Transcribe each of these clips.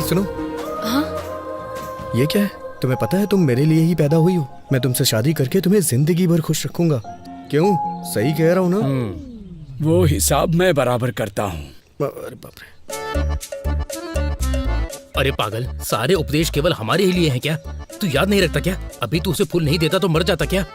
सुनो। हाँ? ये क्या है? तुम्हें पता है तुम मेरे लिए ही पैदा हुई हो। मैं तुमसे शादी करके तुम्हें जिंदगी भर खुश रखूंगा। क्यों? सही कह रहा हूँ ना? वो हिसाब मैं बराबर करता हूँ। अरे बाप रे। अरे पागल, सारे उपदेश केवल हमारे ही लिए हैं क्या? तू याद नहीं रखता क्या? अभी तू उसे फूल नहीं देता तो मर जाता क्या?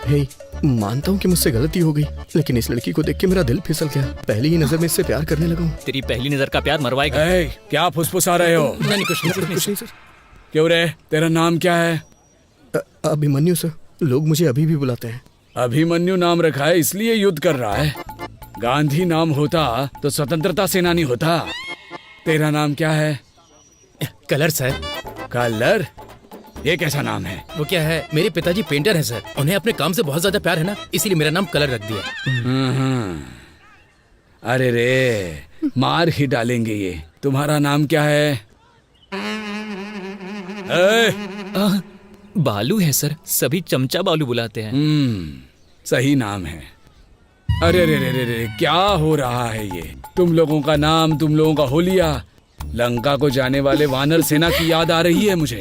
हे, मानता हूँ कि मुझसे गलती हो गई, लेकिन इस लड़की को देख के मेरा दिल फिसल गया। पहली ही नजर में इससे प्यार करने लगा हूँ। तेरी पहली नजर का प्यार मरवाएगा। क्या फुसफुसा रहे हो? नहीं, कुछ नहीं सर। क्यों रे, तेरा नाम क्या है? अभिमन्यु सर। लोग मुझे अभी भी बुलाते हैं। अभिमन्यु नाम रखा है इसलिए युद्ध कर रहा है। गांधी नाम होता तो स्वतंत्रता सेनानी होता। तेरा नाम क्या है? Colour sir. कलर? ये कैसा नाम है? वो क्या है, मेरे पिताजी पेंटर हैं सर। उन्हें अपने काम से बहुत ज्यादा प्यार है ना, इसीलिए मेरा नाम कलर रख दिया। अरे रे, मार ही डालेंगे ये। तुम्हारा नाम क्या है? बालू है सर, सभी चमचा बालू बुलाते हैं। सही नाम है। अरे रे रे रे रे, क्या हो रहा है ये? तुम लोगों का नाम, तुम लोगों का होलिया। लंका को जाने वाले वानर सेना की याद आ रही है मुझे।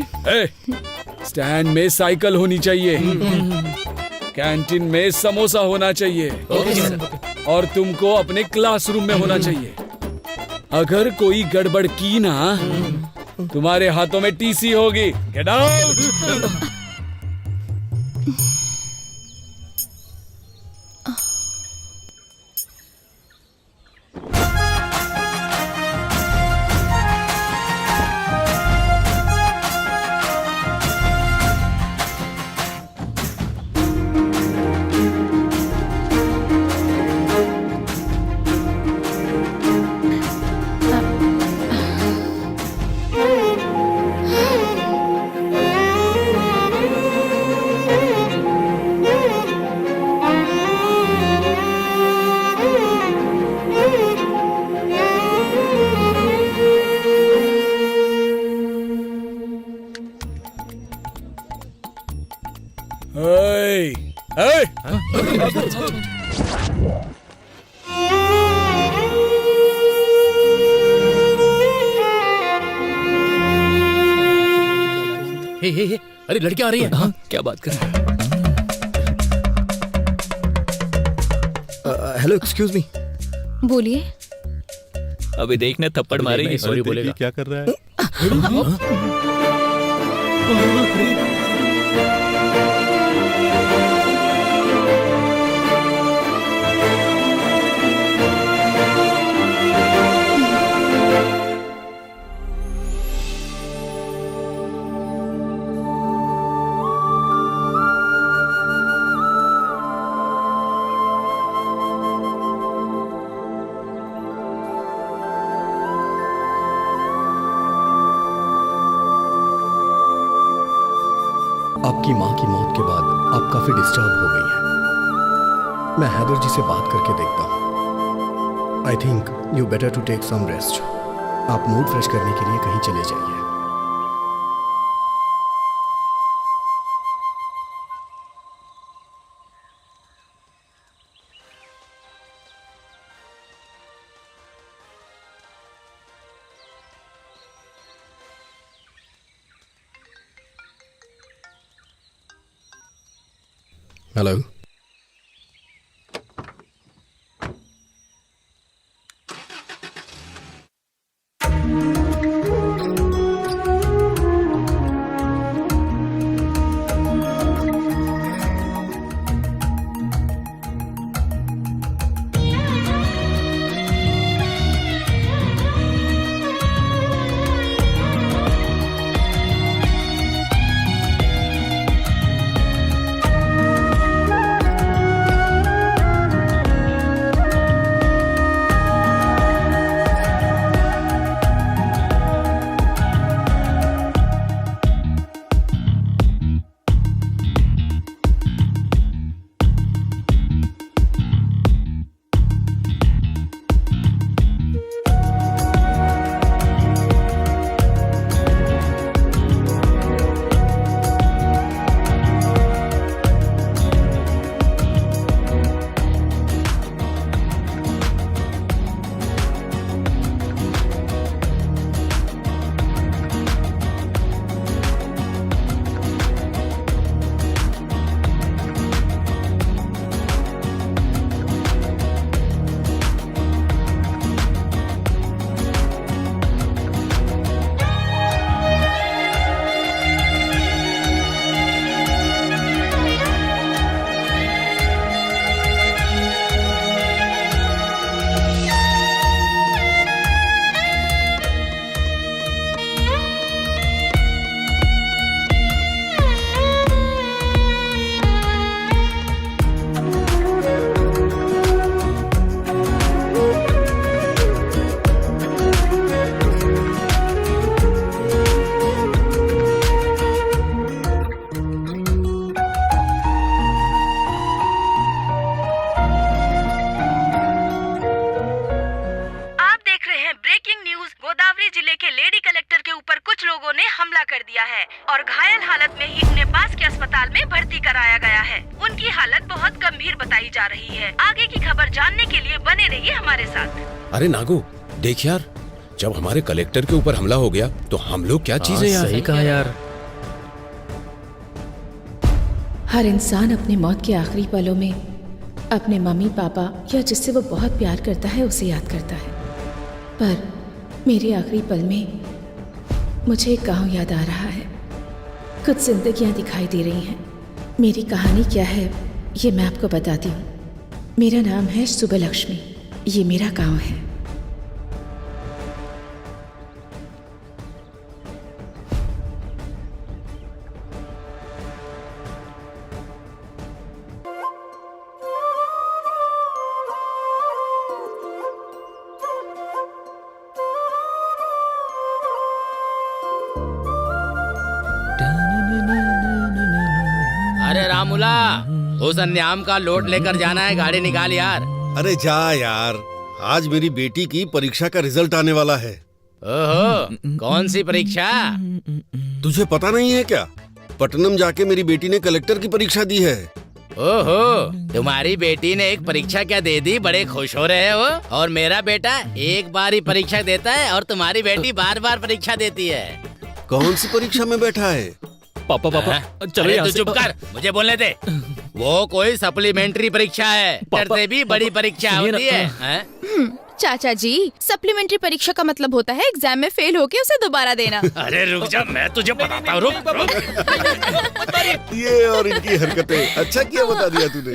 स्टैंड में साइकिल होनी चाहिए, कैंटीन में समोसा होना चाहिए, और तुमको अपने क्लासरूम में होना चाहिए। अगर कोई गड़बड़ की ना, तुम्हारे हाथों में टीसी होगी। Get out. हे, अरे लड़कियां आ रही है। हाँ, क्या बात कर रहे हैं? Hello, excuse me. बोलिए। अभी देखने थप्पड़ मारेगी। सॉरी बोलेगा। क्या कर रहा है? आपकी माँ की मौत के बाद आप काफी डिस्टर्ब हो गई हैं। मैं हैदर जी से बात करके देखता हूँ। I think you better to take some rest. आप मूड फ्रेश करने के लिए कहीं चले जाइए। हेलो। भर्ती कराया गया है। उनकी हालत बहुत गंभीर बताई जा रही है। आगे की खबर जानने के लिए बने रहिए हमारे साथ। अरे नागू, देख यार, जब हमारे कलेक्टर के ऊपर हमला हो गया तो हम लोग क्या चीजें यार। सही कहा यार। हर इंसान अपनी मौत के आखिरी पलों में अपने मम्मी पापा या जिससे वो बहुत प्यार करता है उसे याद करता है। पर मेरे आखिरी पल में मुझे एक गांव याद आ रहा है। कुछ जिंदगियां दिखाई दे रही हैं। मेरी कहानी क्या है ये मैं आपको बताती हूँ। मेरा नाम है सुबलक्ष्मी। ये मेरा गांव है। अरे रामुला, उस अन्याम का लोड लेकर जाना है, गाड़ी निकाल यार। अरे जा यार, आज मेरी बेटी की परीक्षा का रिजल्ट आने वाला है। ओहो, कौन सी परीक्षा? तुझे पता नहीं है क्या? पटनम जाके मेरी बेटी ने कलेक्टर की परीक्षा दी है। ओहो, तुम्हारी बेटी ने एक परीक्षा क्या दे दी, बड़े खुश हो रहे हो। और मेरा बेटा एक बार ही परीक्षा देता है और तुम्हारी बेटी बार बार परीक्षा देती है। कौन सी परीक्षा में बैठा है? पापा पापा चलो अरे यहाँ तू से। चुप कर, मुझे बोलने दे। वो कोई सप्लीमेंट्री परीक्षा है, पापा, से भी बड़ी परीक्षा सुनिए ना, होती है। हैं? चाचा जी, सप्लीमेंट्री परीक्षा का मतलब होता है एग्जाम में फेल होके उसे दोबारा देना। अरे रुक जा, मैं तुझे बताता हूँ, रुक। ये और इनकी हरकतें। अच्छा किया बता दिया तूने।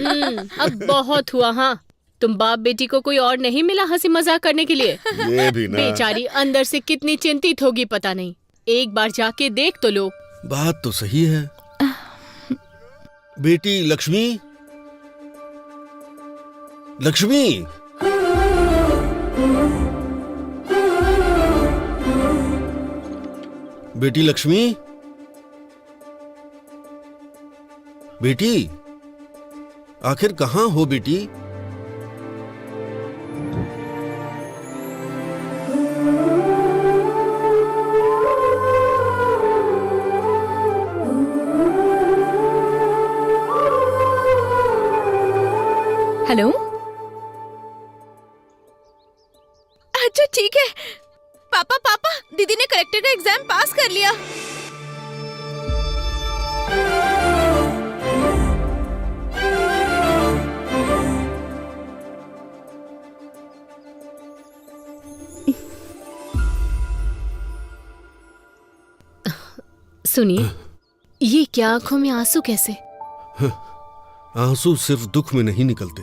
अब बहुत हुआ। हाँ, तुम बाप बेटी को कोई और नहीं मिला हंसी मजाक करने के लिए? ये भी ना। बेचारी अंदर से कितनी चिंतित होगी पता नहीं। एक बार जाके देख तो लो। बात तो सही है। बेटी लक्ष्मी, लक्ष्मी, बेटी लक्ष्मी, बेटी, आखिर कहाँ हो बेटी? हेलो। अच्छा ठीक है। पापा पापा, दीदी ने कलेक्टर का एग्जाम पास कर लिया। सुनिए, ये क्या आंखों में आंसू कैसे? आंसू सिर्फ दुख में नहीं निकलते,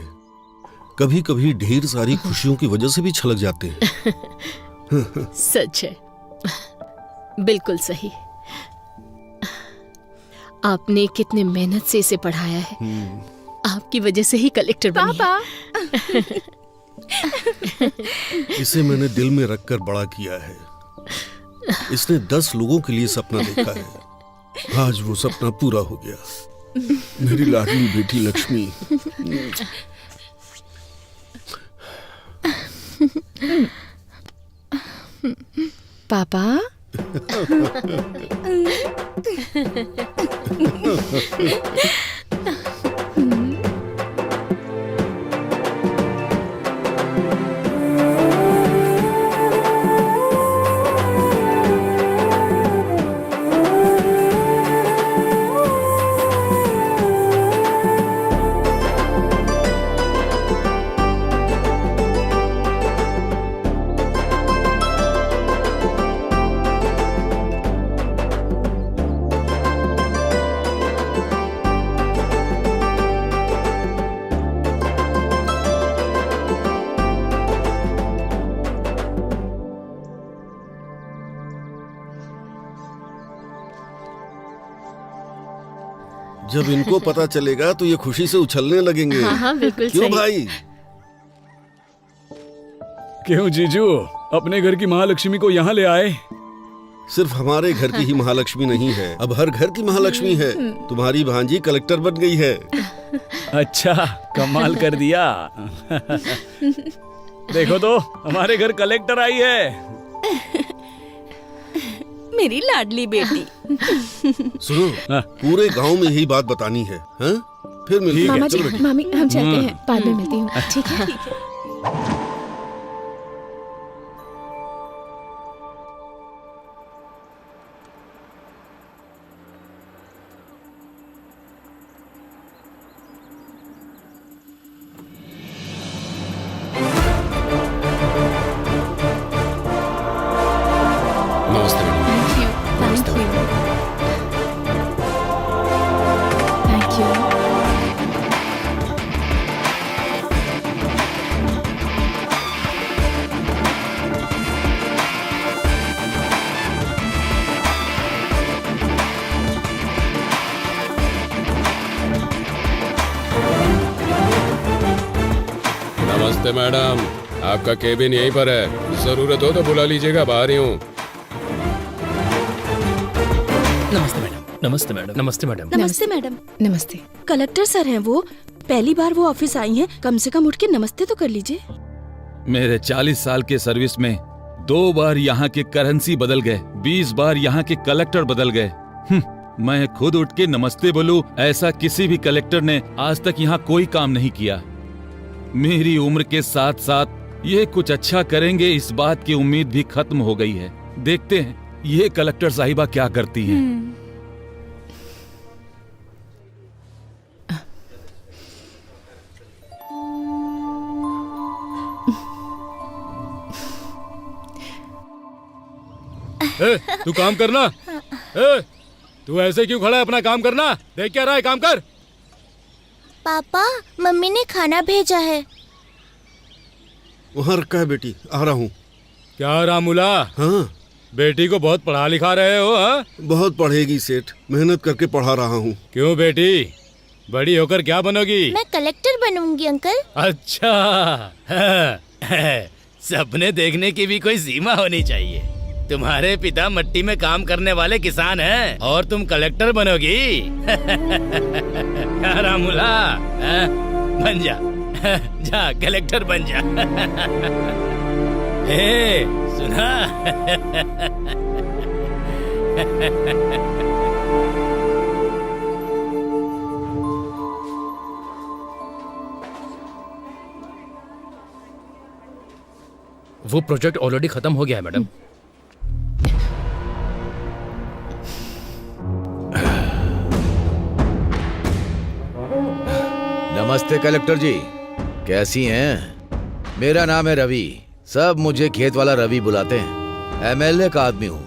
कभी कभी ढेर सारी खुशियों की वजह से भी छलक जाते हैं। सच है, बिल्कुल सही। आपने कितने मेहनत से इसे पढ़ाया है। आपकी वजह से ही कलेक्टर बनी पापा इसे मैंने दिल में रखकर बड़ा किया है। इसने 10 लोगों के लिए सपना देखा है। आज वो सपना पूरा हो गया। मेरी लाडली बेटी लक्ष्मी। पापा, जब इनको पता चलेगा तो ये खुशी से उछलने लगेंगे। हाँ हाँ, बिल्कुल क्यों सही। भाई? क्यों जीजू, अपने घर की महालक्ष्मी को यहाँ ले आए? सिर्फ हमारे घर की ही महालक्ष्मी नहीं है, अब हर घर की महालक्ष्मी है। तुम्हारी भांजी कलेक्टर बन गई है। अच्छा, कमाल कर दिया। देखो तो, हमारे घर कलेक्टर आई है। मेरी लाडली बेटी। सुनो, पूरे गांव में यही बात बतानी है, हाँ? फिर मिलते हैं। मामा जी, चलो बेटी। मामी हम चलते हैं, बाद में मिलती हूँ। ठीक है। नमस्ते madam. Thank you, thank you, thank you. नमस्ते मैडम, आपका केबिन यहीं पर है, जरूरत हो तो बुला लीजिएगा, बाहर ही हूँ। नमस्ते मैडम। नमस्ते मैडम। नमस्ते मैडम। नमस्ते मैडम। नमस्ते। कलेक्टर सर हैं वो, पहली बार वो ऑफिस आई हैं, कम से कम उठ के नमस्ते तो कर लीजिए। मेरे 40 साल के सर्विस में 2 बार यहाँ के करेंसी बदल गए, 20 बार यहाँ के कलेक्टर बदल गए। मैं खुद उठ के नमस्ते बोलूं, ऐसा किसी भी कलेक्टर ने आज तक यहाँ कोई काम नहीं किया। मेरी उम्र के साथ साथ ये कुछ अच्छा करेंगे, इस बात की उम्मीद भी खत्म हो गई है। देखते हैं ये कलेक्टर साहिबा क्या करती हैं। तू काम करना। तू ऐसे क्यों खड़ा है? अपना काम करना। देख क्या रहा है, काम कर। पापा, मम्मी ने खाना भेजा है। वहाँ रखा है बेटी, आ रहा हूँ। क्या रामूला, हाँ, बेटी को बहुत पढ़ा लिखा रहे हो? हाँ, बहुत पढ़ेगी सेठ, मेहनत करके पढ़ा रहा हूँ। क्यों बेटी, बड़ी होकर क्या बनोगी? मैं कलेक्टर बनूंगी अंकल। अच्छा, सपने देखने की भी कोई सीमा होनी चाहिए। तुम्हारे पिता मिट्टी में काम करने वाले किसान हैं और तुम कलेक्टर बनोगी? क्या रामूला, बन जा, जा कलेक्टर बन जा। हे, सुना? वो प्रोजेक्ट ऑलरेडी खत्म हो गया है मैडम। नमस्ते कलेक्टर जी, कैसी हैं? मेरा नाम है रवि, सब मुझे खेत वाला रवि बुलाते हैं। एमएलए का आदमी हूँ,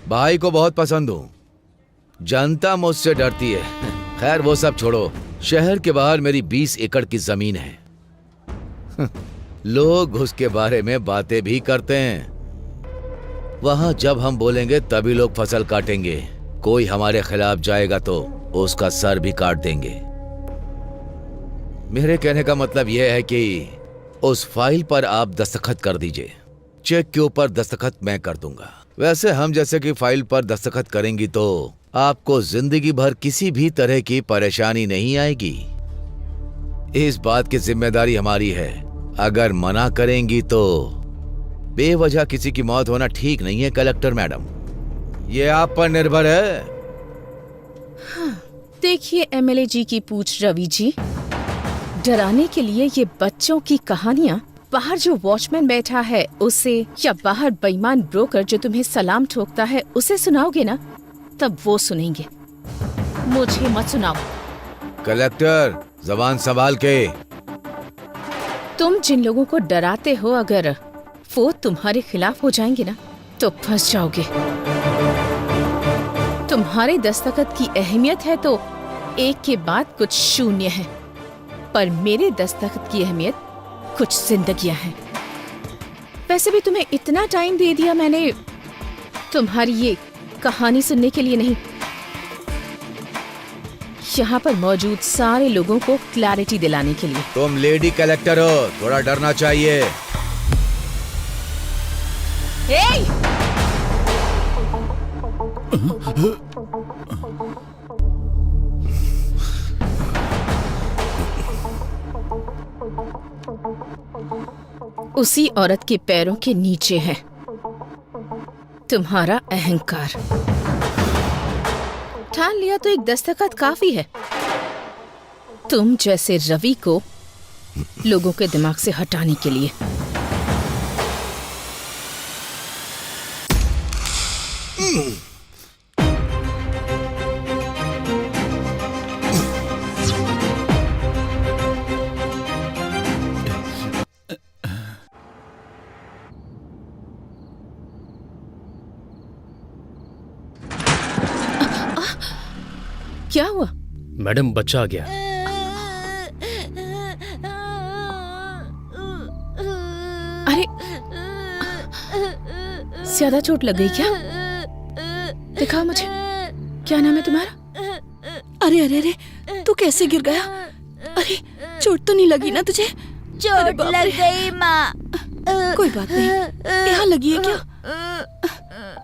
भाई को बहुत पसंद हूँ, जनता मुझसे डरती है। खैर वो सब छोड़ो, शहर के बाहर मेरी 20 एकड़ की जमीन है। लोग उसके बारे में बातें भी करते हैं। वहां जब हम बोलेंगे तभी लोग फसल काटेंगे, कोई हमारे खिलाफ जाएगा तो उसका सर भी काट देंगे। मेरे कहने का मतलब यह है कि उस फाइल पर आप दस्तखत कर दीजिए, चेक के ऊपर दस्तखत मैं कर दूंगा। वैसे हम जैसे कि फाइल पर दस्तखत करेंगी तो आपको जिंदगी भर किसी भी तरह की परेशानी नहीं आएगी। इस बात की जिम्मेदारी हमारी है, अगर मना करेंगी तो बेवजह किसी की मौत होना ठीक नहीं है कलेक्टर मैडम, ये आप पर निर्भर है। हाँ, देखिए एमएलए जी की पूछ रवि जी, डराने के लिए ये बच्चों की कहानियाँ बाहर जो वॉचमैन बैठा है उसे, या बाहर बेईमान ब्रोकर जो तुम्हें सलाम ठोकता है उसे सुनाओगे ना, तब वो सुनेंगे, मुझे मत सुनाओ। कलेक्टर जबान संभाल के। तुम जिन लोगों को डराते हो, अगर वो तुम्हारे खिलाफ हो जाएंगे ना तो फंस जाओगे। तुम्हारे दस्तखत की अहमियत है तो एक के बाद कुछ शून्य है, पर मेरे दस्तखत की अहमियत कुछ जिंदगियां हैं। वैसे भी तुम्हें इतना टाइम दे दिया मैंने तुम्हारी ये कहानी सुनने के लिए नहीं, यहाँ पर मौजूद सारे लोगों को क्लैरिटी दिलाने के लिए। तुम लेडी कलेक्टर हो, थोड़ा डरना चाहिए। उसी औरत के पैरों के नीचे है। तुम्हारा अहंकार। ठान लिया तो एक दस्तखत काफी है। तुम जैसे रवि को लोगों के दिमाग से हटाने के लिए। क्या हुआ? मैडम बच्चा आ गया। अरे ज्यादा चोट लग गई क्या? दिखाओ मुझे, क्या नाम है तुम्हारा? अरे अरे अरे, तू कैसे गिर गया? अरे चोट तो नहीं लगी ना तुझे? चोट लग गई माँ। कोई बात नहीं, यहाँ लगी है क्या?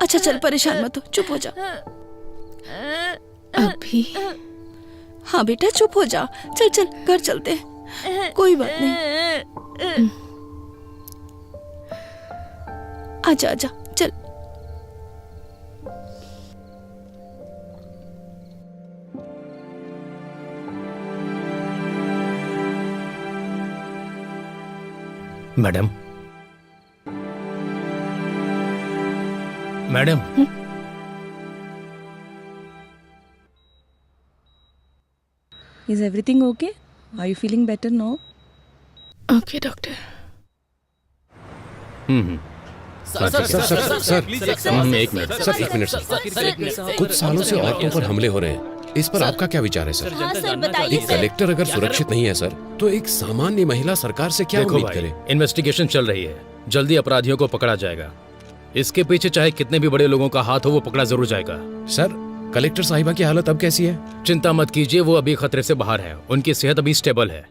अच्छा चल, परेशान मत हो, चुप हो जा। अभी? हाँ बेटा चुप हो जा, चल चल घर चलते हैं, कोई बात नहीं। आजा आजा चल। Madam, madam, Is everything okay? Are you feeling better now? Okay doctor. एक मिनट सर, कुछ सालों से औरतों पर हमले हो रहे हैं, इस पर आपका क्या विचार है सर? हाँ सर बताइए एक कलेक्टर अगर सुरक्षित नहीं है सर, तो एक सामान्य महिला सरकार से क्या देखो उम्मीद भाई, करे? इन्वेस्टिगेशन चल रही है, जल्दी अपराधियों को पकड़ा जाएगा। इसके पीछे चाहे कितने भी बड़े लोगों का हाथ हो, वो पकड़ा जरूर जाएगा। सर, कलेक्टर साहिबा की हालत अब कैसी है? चिंता मत कीजिए, वो अभी खतरे से बाहर है, उनकी सेहत अभी स्टेबल है।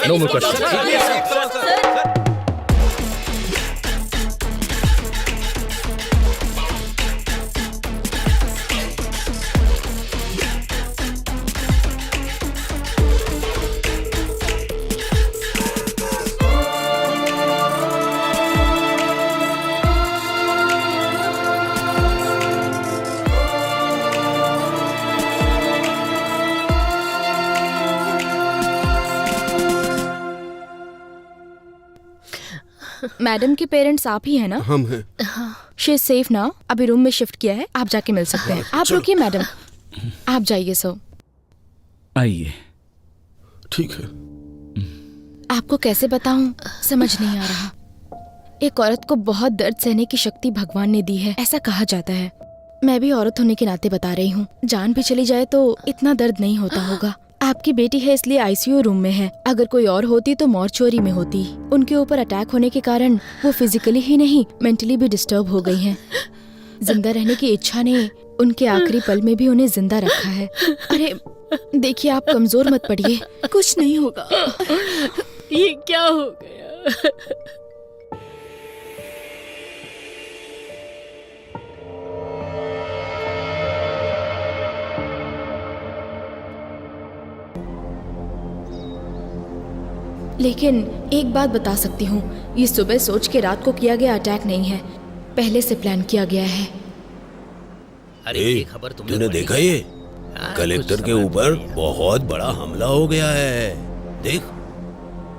No more question. मैडम के पेरेंट्स आप ही हैं ना? हम हैं। शी इज सेफ ना? अभी रूम में शिफ्ट किया है, आप जाके मिल सकते हैं। आप रुकिए मैडम, आप जाइए। सो आइए। ठीक है। आपको कैसे बताऊं, समझ नहीं आ रहा। एक औरत को बहुत दर्द सहने की शक्ति भगवान ने दी है, ऐसा कहा जाता है। मैं भी औरत होने के नाते बता रही हूँ, जान भी चली जाए तो इतना दर्द नहीं होता होगा। आपकी बेटी है इसलिए आईसीयू रूम में है, अगर कोई और होती तो मॉर्चुरी में होती। उनके ऊपर अटैक होने के कारण वो फिजिकली ही नहीं मेंटली भी डिस्टर्ब हो गई हैं। जिंदा रहने की इच्छा ने उनके आखिरी पल में भी उन्हें जिंदा रखा है। अरे देखिए, आप कमजोर मत पड़िए, कुछ नहीं होगा। ये क्या हो गया? लेकिन एक बात बता सकती हूँ, ये सुबह सोच के रात को किया गया अटैक नहीं है, पहले से प्लान किया गया है। अरे ये खबर तूने देखा ये? कलेक्टर के ऊपर बहुत बड़ा हमला हो गया है, देख।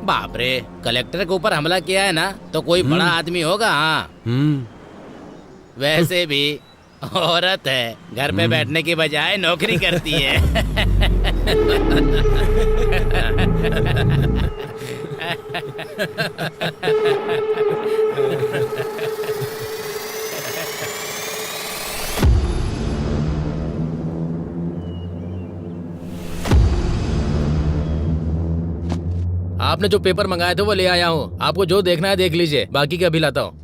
बाप रे, कलेक्टर के ऊपर हमला किया है ना, तो कोई बड़ा आदमी होगा। हाँ वैसे भी औरत है, घर पे बैठने की बजाय नौकरी करती है। आपने जो पेपर मंगाए थे वो ले आया हूँ, आपको जो देखना है देख लीजिए, बाकी का अभी लाता हूँ।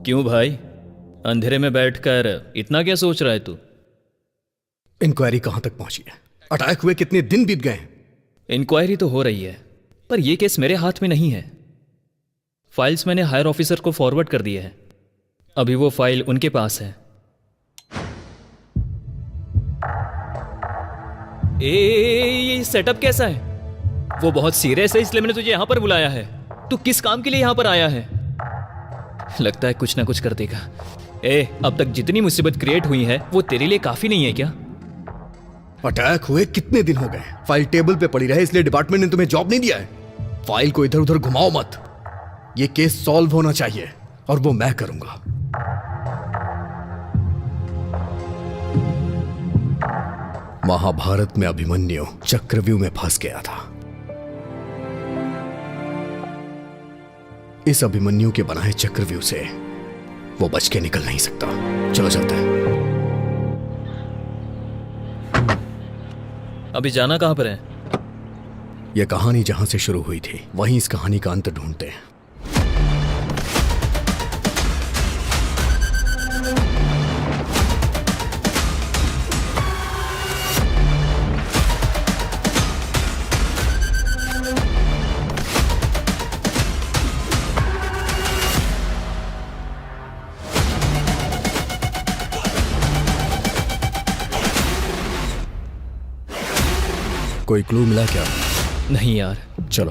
क्यों भाई, अंधेरे में बैठकर इतना क्या सोच रहा है तू? इंक्वायरी कहां तक पहुंची है? अटैक हुए कितने दिन बीत गए? इंक्वायरी तो हो रही है, पर यह केस मेरे हाथ में नहीं है। फाइल्स मैंने हायर ऑफिसर को फॉरवर्ड कर दिए हैं। अभी वो फाइल उनके पास है। ये सेटअप कैसा है? वो बहुत सीरियस है, इसलिए मैंने तुझे यहां पर बुलाया है। तू किस काम के लिए यहां पर आया है? लगता है कुछ ना कुछ कर देगा। अब तक जितनी मुसीबत क्रिएट हुई है वो तेरे लिए काफी नहीं है क्या? अटैक हुए कितने दिन हो गए? फाइल टेबल पे पड़ी रहे इसलिए डिपार्टमेंट ने तुम्हें जॉब नहीं दिया है। फाइल को इधर उधर घुमाओ मत। ये केस सॉल्व होना चाहिए और वो मैं करूंगा। महाभारत में अभिमन्यु चक्रव्यूह में फंस गया था। इस अभिमन्यु के बनाए चक्रव्यूह से वो बच के निकल नहीं सकता। चलो चलते हैं। अभी जाना कहां पर है? यह कहानी जहां से शुरू हुई थी वहीं इस कहानी का अंत ढूंढते हैं। कोई क्लू मिला क्या? नहीं यार। चलो।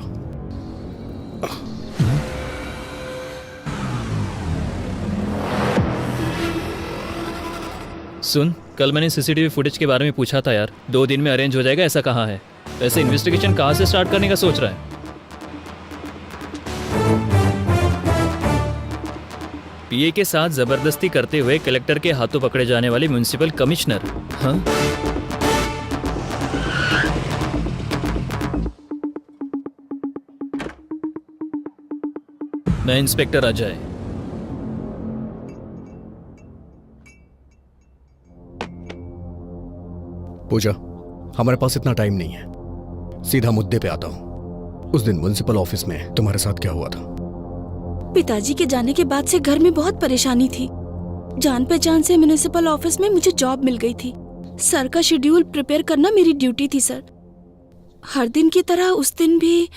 सुन, कल मैंने सीसीटीवी फुटेज के बारे में पूछा था यार। 2 दिन में अरेंज हो जाएगा ऐसा कहा है। वैसे इन्वेस्टिगेशन कहां से स्टार्ट करने का सोच रहा है? पीए के साथ जबरदस्ती करते हुए कलेक्टर के हाथों पकड़े जाने वाले म्युनिसिपल कमिश्नर। हाँ, मैं इंस्पेक्टर अजय। पूजा, हमारे पास इतना टाइम नहीं है। सीधा मुद्दे पे आता हूं। उस दिन म्युनिसिपल ऑफिस में तुम्हारे साथ क्या हुआ था? पिताजी के जाने के बाद से घर में बहुत परेशानी थी। जान पहचान से म्युनिसिपल ऑफिस में मुझे जॉब मिल गई थी। सर का शेड्यूल प्रिपेयर करना मेरी ड्यूटी थी सर। हर दिन की तरह उस दिन भी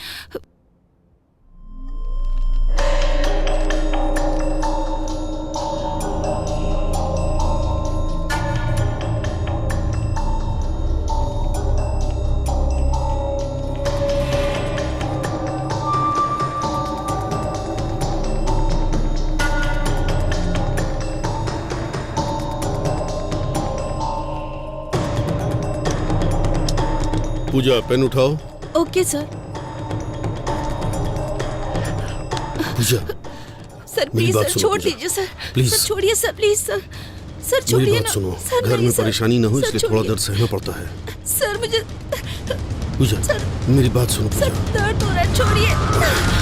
पूजा, पेन उठाओ। Okay sir. पूजा, सर मेरी प्लीज बात सर, सुनो, छोड़ पूजा। दीजिए सर। प्लीज। सर छोड़िए सर, प्लीज सर। सर मेरी छोड़िए बात ना। सुनो। सर घर नहीं, में सर। परेशानी ना हो सर, इसलिए थोड़ा छोड़िए। दर्द सहना पड़ता है। सर मुझे पूजा, मेरी बात सुनो सर, पूजा। दर्द हो रहा है, छोड़िए।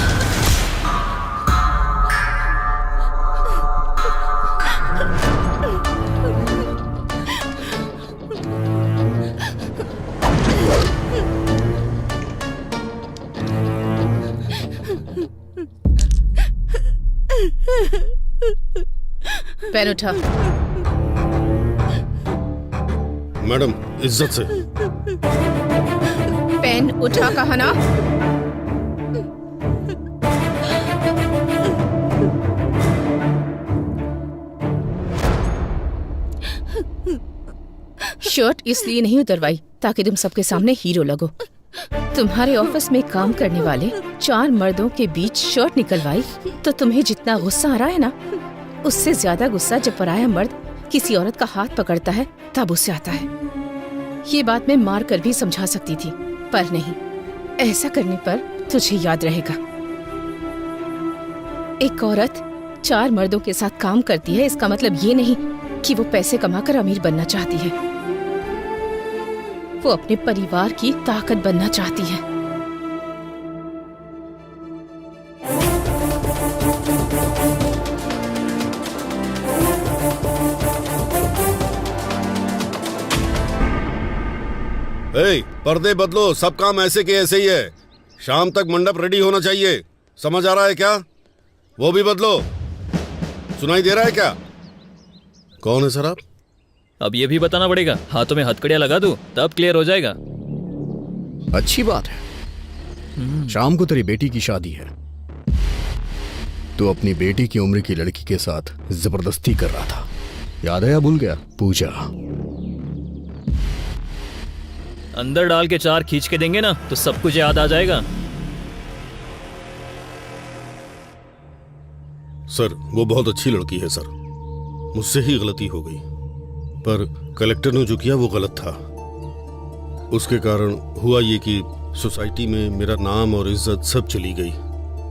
पेन उठा। मैडम, इज्जत से। पेन उठा कहा ना। शर्ट इसलिए नहीं उतरवाई ताकि तुम सबके सामने हीरो लगो। तुम्हारे ऑफिस में काम करने वाले 4 मर्दों के बीच शर्ट निकलवाई तो तुम्हें जितना गुस्सा आ रहा है ना, उससे ज्यादा गुस्सा जब पराया मर्द किसी औरत का हाथ पकड़ता है तब उसे आता है। ये बात मैं मार कर भी समझा सकती थी, पर नहीं। ऐसा करने पर तुझे याद रहेगा। एक औरत 4 मर्दों के साथ काम करती है, इसका मतलब ये नहीं कि वो पैसे कमाकर अमीर बनना चाहती है। वो अपने परिवार की ताकत बनना चाहती है। पर्दे बदलो, सब काम ऐसे के ऐसे ही है। शाम तक मंडप रेडी होना चाहिए, समझ आ रहा है क्या? वो भी बदलो। सुनाई दे रहा है क्या? कौन है सर आप? अब ये भी बताना पड़ेगा। हाथों में हथकड़ियां लगा दूं तब क्लियर हो जाएगा। अच्छी बात है। शाम को तेरी बेटी की शादी है। तू अपनी बेटी की उम्र की लड़की के साथ जबरदस्ती कर रहा था, याद है या भूल गया? पूजा अंदर डाल के 4 खींच के देंगे ना तो सब कुछ याद आ जाएगा। सर वो बहुत अच्छी लड़की है सर, मुझसे ही गलती हो गई, पर कलेक्टर ने जो किया वो गलत था। उसके कारण हुआ ये कि सोसाइटी में मेरा नाम और इज्जत सब चली गई।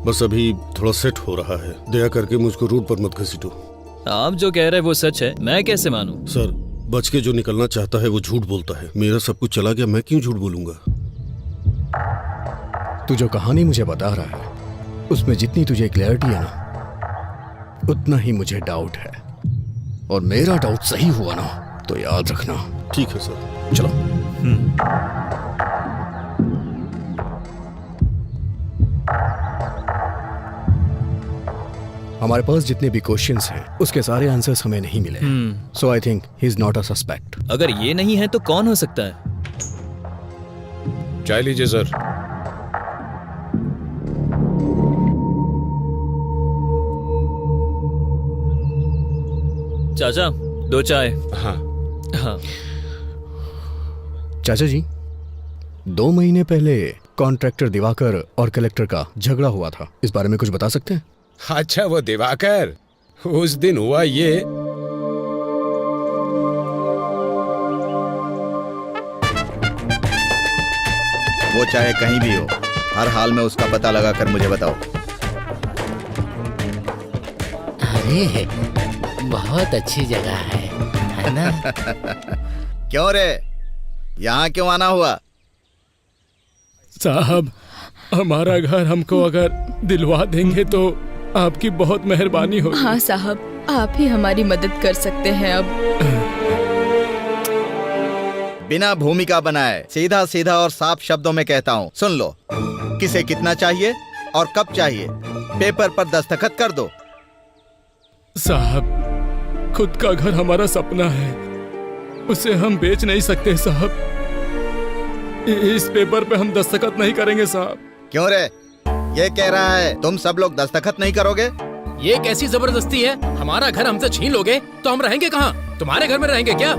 बस अभी थोड़ा सेट हो रहा है, दया करके मुझको रोड पर मत घसीटो। आप जो कह रहे हैं वो सच है, मैं कैसे मानूं? सर बच के जो निकलना चाहता है वो झूठ बोलता है। मेरा सब कुछ चला गया, मैं क्यों झूठ बोलूंगा? तू जो कहानी मुझे बता रहा है उसमें जितनी तुझे क्लैरिटी है ना, उतना ही मुझे डाउट है। और मेरा डाउट सही हुआ ना तो याद रखना। ठीक है सर, चलो। हमारे पास जितने भी क्वेश्चंस हैं उसके सारे आंसर्स हमें नहीं मिले। So I think he is not a suspect. अगर ये नहीं है तो कौन हो सकता है? चाय लीजिए सर। चाचा 2 चाय। हाँ हाँ। चाचा जी, 2 महीने पहले कॉन्ट्रैक्टर दिवाकर और कलेक्टर का झगड़ा हुआ था, इस बारे में कुछ बता सकते हैं? अच्छा वो दिवाकर, उस दिन हुआ ये। वो चाहे कहीं भी हो, हर हाल में उसका पता लगा कर मुझे बताओ। अरे बहुत अच्छी जगह है ना? क्यों रे, यहाँ क्यों आना हुआ? साहब हमारा घर हमको अगर दिलवा देंगे तो आपकी बहुत मेहरबानी होगी। हाँ साहब, आप ही हमारी मदद कर सकते हैं। अब बिना भूमिका बनाए सीधा सीधा और साफ शब्दों में कहता हूँ, सुन लो। किसे कितना चाहिए और कब चाहिए, पेपर पर दस्तखत कर दो। साहब खुद का घर हमारा सपना है, उसे हम बेच नहीं सकते साहब। इस पेपर पे हम दस्तखत नहीं करेंगे साहब। क्यों रे, ये कह रहा है तुम सब लोग दस्तखत नहीं करोगे? ये कैसी जबरदस्ती है? हमारा घर हमसे छीन लोगे तो हम रहेंगे कहाँ? तुम्हारे घर में रहेंगे क्या?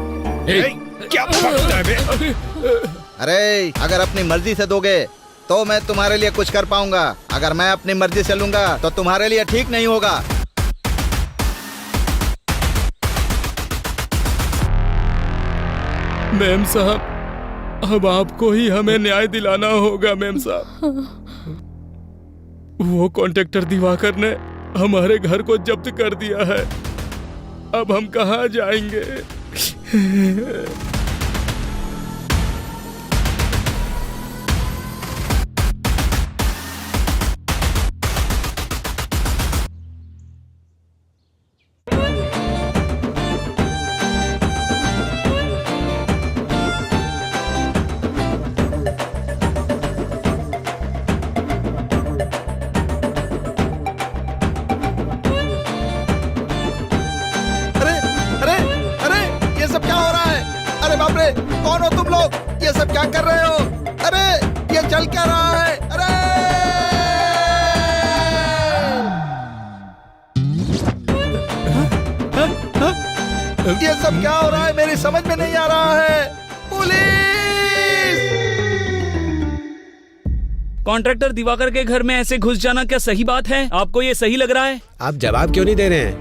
क्या बकता है बे? अरे अगर अपनी मर्जी से दोगे तो मैं तुम्हारे लिए कुछ कर पाऊंगा, अगर मैं अपनी मर्जी से लूंगा तो तुम्हारे लिए ठीक नहीं होगा। मैम साहब, अब आपको ही हमें न्याय दिलाना होगा। मैम साहब, वो कॉन्ट्रैक्टर दिवाकर ने हमारे घर को जब्त कर दिया है, अब हम कहाँ जाएंगे? कौन हो तुम लोग? ये सब क्या कर रहे हो? अरे ये चल क्या रहा है? अरे ये सब क्या हो रहा है? मेरी समझ में नहीं आ रहा है। पुलिस! कॉन्ट्रैक्टर दिवाकर के घर में ऐसे घुस जाना क्या सही बात है? आपको ये सही लग रहा है? आप जवाब क्यों नहीं दे रहे हैं?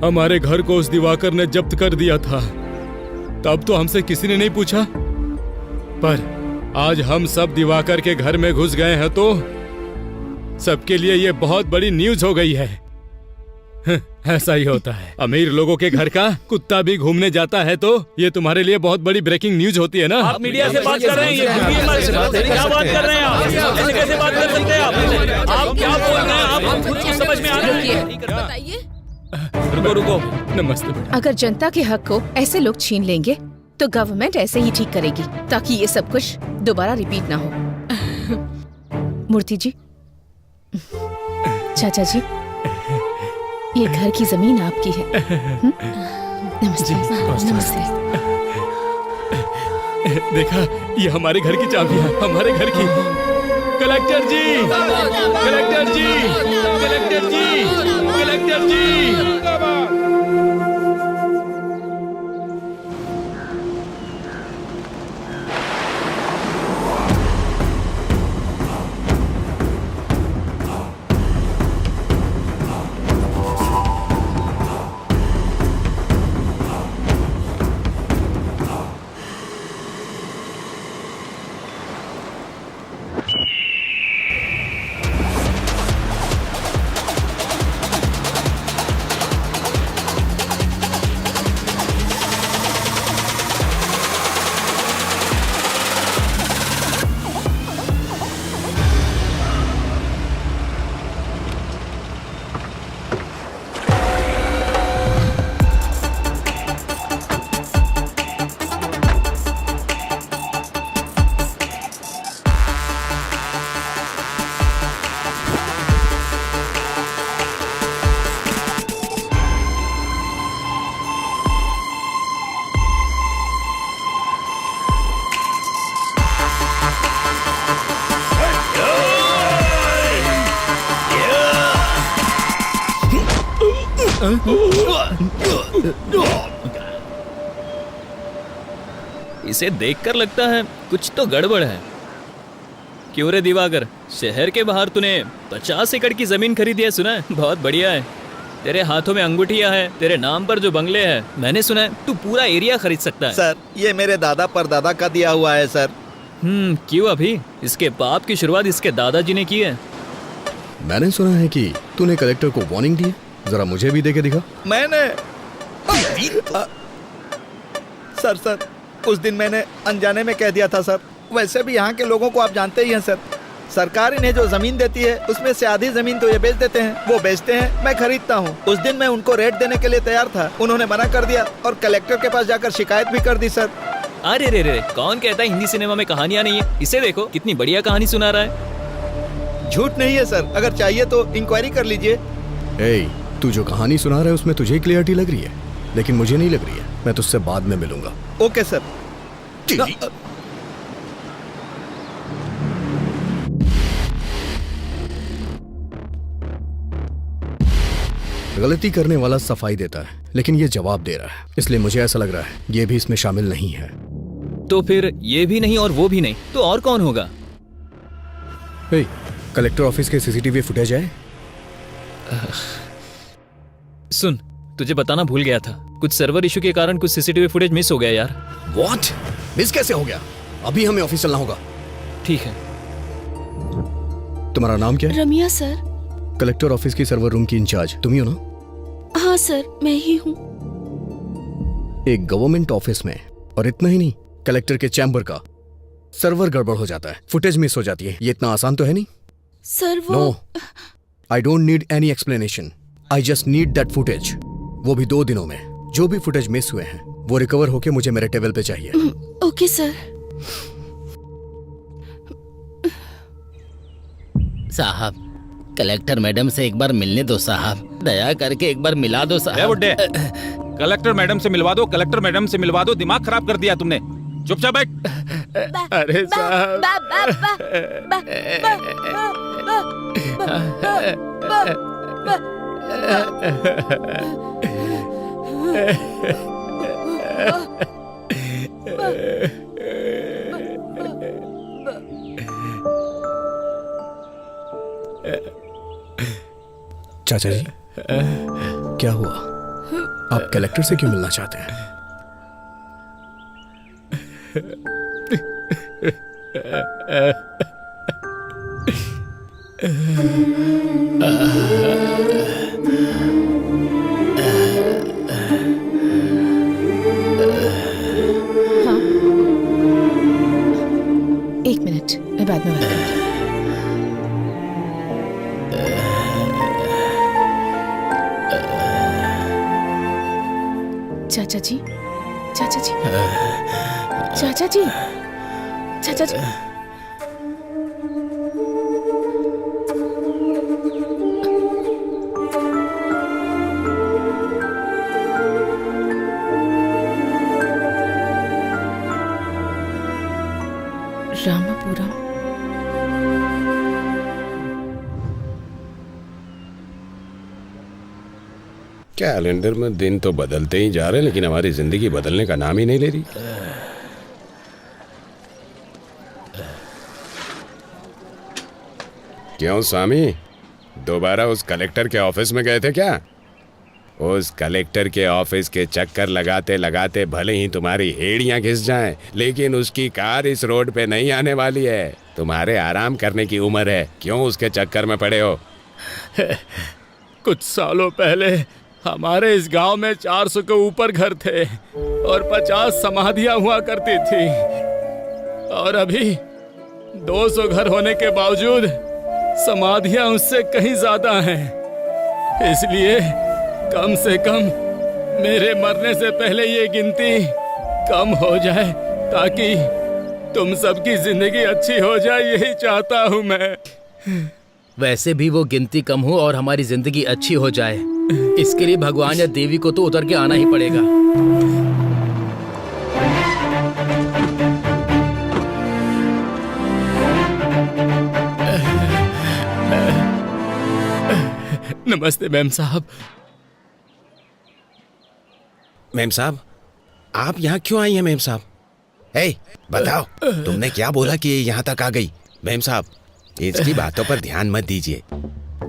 हमारे घर को उस दिवाकर ने जब्त कर दिया था, तब तो हमसे किसी ने नहीं पूछा, पर आज हम सब दिवाकर के घर में घुस गए हैं तो सबके लिए ये बहुत बड़ी न्यूज हो गई है। ऐसा ही होता है, अमीर लोगों के घर का कुत्ता भी घूमने जाता है तो ये तुम्हारे लिए बहुत बड़ी ब्रेकिंग न्यूज होती है ना। आप मीडिया से बात कर रहे हैं, क्या बात कर रहे हैं आप? ऐसे कैसे बात कर सकते हैं आप क्या बोल रहे हैं? आप हम खुद को समझ में आ रही है। बताइए। रुको रुको, नमस्ते। अगर जनता के हक को ऐसे लोग छीन लेंगे तो गवर्नमेंट ऐसे ही ठीक करेगी ताकि ये सब कुछ दोबारा रिपीट ना हो। मूर्ति जी, चाचा जी, ये घर की जमीन आपकी है। नमस्ते। नमस्ते। देखा, ये हमारे घर की चाबी है, हमारे घर की। कलेक्टर जी, कलेक्टर जी, कलेक्टर जी, कलेक्टर जी। इसे देखकर लगता है कुछ तो गड़बड़ है। क्यों रे दिवाकर, शहर के बाहर तूने 50 एकड़ की जमीन खरीदी है, सुना है? बहुत बढ़िया है। तेरे हाथों में अंगूठियां है, तेरे नाम पर जो बंगले हैं, मैंने सुना है तू पूरा एरिया खरीद सकता है। सर, ये मेरे दादा परदादा का दिया हुआ है सर। क्यों अभी? इसके पाप की शुरुआत इसके दादाजी ने की है। मैंने सुना है कि तूने कलेक्टर को वार्निंग दी है, जरा मुझे भी देके दिखा। मैंने सर उस दिन मैंने अनजाने में कह दिया था सर। वैसे भी यहाँ के लोगों को आप जानते ही हैं सर। सरकार इन्हें जो जमीन देती है उसमें से आधी जमीन तो ये बेच देते हैं, वो बेचते हैं, मैं खरीदता हूँ। उस दिन मैं उनको रेट देने के लिए तैयार था, उन्होंने मना कर दिया और कलेक्टर के पास जाकर शिकायत भी कर दी सर। अरे रे रे, कौन कहता है हिंदी सिनेमा में कहानियां नहीं है? इसे देखो, कितनी बढ़िया कहानी सुना रहा है। झूठ नहीं है सर, अगर चाहिए तो इंक्वायरी कर लीजिए। तू जो कहानी सुना रहा है उसमें तुझे क्लियरिटी लग रही है, लेकिन मुझे नहीं लग रही है। मैं तुझसे बाद में मिलूंगा। Okay sir. गलती करने वाला सफाई देता है, लेकिन ये जवाब दे रहा है, इसलिए मुझे ऐसा लग रहा है ये भी इसमें शामिल नहीं है। तो फिर ये भी नहीं और वो भी नहीं, तो और कौन होगा? कलेक्टर ऑफिस के सीसीटीवी फुटेज है? सुन, तुझे बताना भूल गया था, कुछ सर्वर इशू के कारण कुछ सीसीटीवी फुटेज मिस हो गया यार। व्हाट? मिस कैसे हो गया? अभी हमें ऑफिस चलना होगा। ठीक है। तुम्हारा नाम क्या है? रमिया सर। कलेक्टर ऑफिस की सर्वर रूम की इंचार्ज तुम ही हो ना? हाँ सर, मैं ही हूँ। एक गवर्नमेंट ऑफिस में, और इतना ही नहीं, कलेक्टर के चैम्बर का सर्वर गड़बड़ हो जाता है, फुटेज मिस हो जाती है। ये इतना आसान तो है नहीं। सर वो no, I don't need any explanation, I just need that footage. वो भी 2 दिनों में। जो भी फुटेज मिस हुए हैं वो रिकवर होके मुझे मेरे टेबल पे चाहिए। Okay sir. साहब, कलेक्टर मैडम से एक बार मिलने दो साहब, दया करके एक बार मिला दो साहब। बुड्ढे, कलेक्टर मैडम से मिलवा दो, कलेक्टर मैडम से मिलवा दो। दिमाग खराब कर दिया तुमने। चुपचाप बैठ। अरे साहब, चाचा जी, क्या हुआ? आप कलेक्टर से क्यों मिलना चाहते हैं? हाँ, 1 मिनट, मैं बाद में बात करती हूँ। चाचा जी, चाचा जी, चाचा जी, चाचा जी। रामापुरम। कैलेंडर में दिन तो बदलते ही जा रहे हैं, लेकिन हमारी जिंदगी बदलने का नाम ही नहीं ले रही। क्यों स्वामी, दोबारा उस कलेक्टर के ऑफिस में गए थे क्या? उस कलेक्टर के ऑफिस के चक्कर लगाते लगाते भले ही तुम्हारी हेड़ियां घिस जाएं, लेकिन उसकी कार इस रोड पे नहीं आने वाली है। तुम्हारे आराम करने की उम्र है, क्यों उसके चक्कर में पड़े हो? कुछ सालों पहले हमारे इस गांव में 400 के ऊपर घर थे और 50 समाधियां हुआ करती थी, और अभी 200 घर होने के बावजूद समाधियां उससे कहीं ज्यादा हैं। इसलिए कम से कम मेरे मरने से पहले ये गिनती कम हो जाए, ताकि तुम सबकी जिंदगी अच्छी हो जाए, यही चाहता हूँ मैं। वैसे भी वो गिनती कम हो और हमारी जिंदगी अच्छी हो जाए, इसके लिए भगवान या देवी को तो उतर के आना ही पड़ेगा। नमस्ते मैम साहब। मैम साहब, आप यहाँ क्यों आई हैं मैम साहब? हे, बताओ, तुमने क्या बोला कि ये यहाँ तक आ गई? मैम साहब, इसकी बातों पर ध्यान मत दीजिए।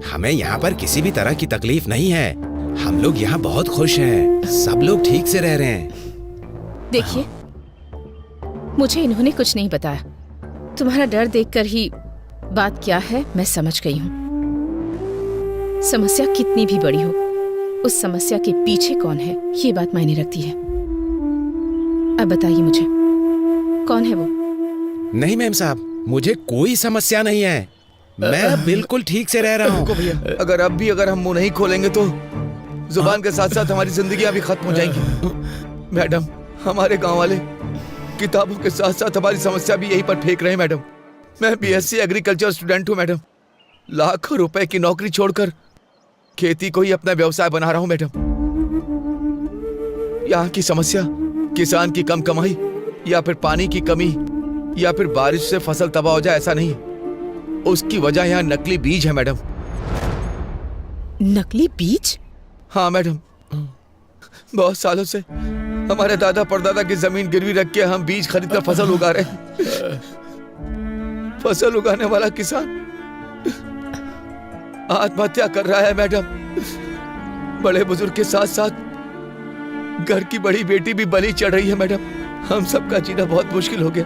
हमें यहाँ पर किसी भी तरह की तकलीफ नहीं है। हम लोग यहाँ बहुत खुश हैं, सब लोग ठीक से रह रहे हैं। देखिए, मुझे इन्होंने कुछ नहीं बताया। तुम्हारा डर देखकर ही बात क्या है मैं समझ गई हूँ। समस्या कितनी भी बड़ी हो, उस समस्या के पीछे कौन है ये बात मायने रखती है। अब बताइए मुझे, कौन है वो? नहीं मैम साहब, मुझे कोई समस्या नहीं है। मैं बिल्कुल ठीक से रह रहा हूँ। भैया, अगर हम मुंह नहीं खोलेंगे तो जुबान के साथ साथ हमारी जिंदगियां भी खत्म हो जाएंगी। मैडम, हमारे गांव वाले किताबों के साथ साथ हमारी समस्या भी यहीं पर फेंक रहे हैं। मैडम, मैं बीएससी एग्रीकल्चर स्टूडेंट हूँ। मैडम, लाखों रुपए की नौकरी छोड़कर खेती को ही अपना व्यवसाय बना रहा हूँ। मैडम, यहाँ की समस्या किसान की कम कमाई या फिर पानी की कमी या फिर बारिश से फसल तबाह हो जाए, ऐसा नहीं। उसकी वजह यहाँ नकली बीज है। मैडम, नकली बीज? हाँ मैडम, बहुत सालों से हमारे दादा परदादा की जमीन गिरवी रख के हम बीज खरीदकर फसल उगा रहे हैं। फसल उगाने वाला किसान आत्महत्या कर रहा है। मैडम, बड़े बुजुर्ग के साथ साथ घर की बड़ी बेटी भी बलि चढ़ रही है। मैडम, हम सबका जीना बहुत मुश्किल हो गया।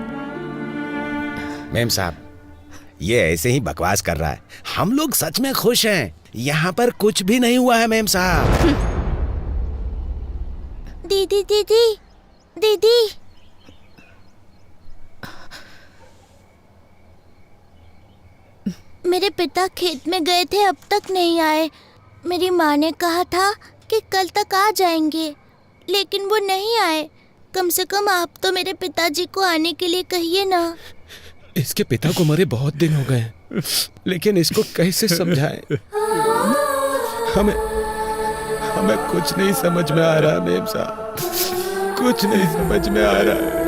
मैम साहब, ये ऐसे ही बकवास कर रहा है। हम लोग सच में खुश हैं। यहाँ पर कुछ भी नहीं हुआ है मैम साहब। दीदी दीदी दीदी, मेरे पिता खेत में गए थे, अब तक नहीं आए। मेरी माँ ने कहा था कि कल तक आ जाएंगे, लेकिन वो नहीं आए। कम से कम आप तो मेरे पिताजी को आने के लिए कहिए ना। इसके पिता को मरे बहुत दिन हो गए, लेकिन इसको कैसे समझाएं? हमें कुछ नहीं समझ में आ रहा मेम साहब, कुछ नहीं समझ में आ रहा।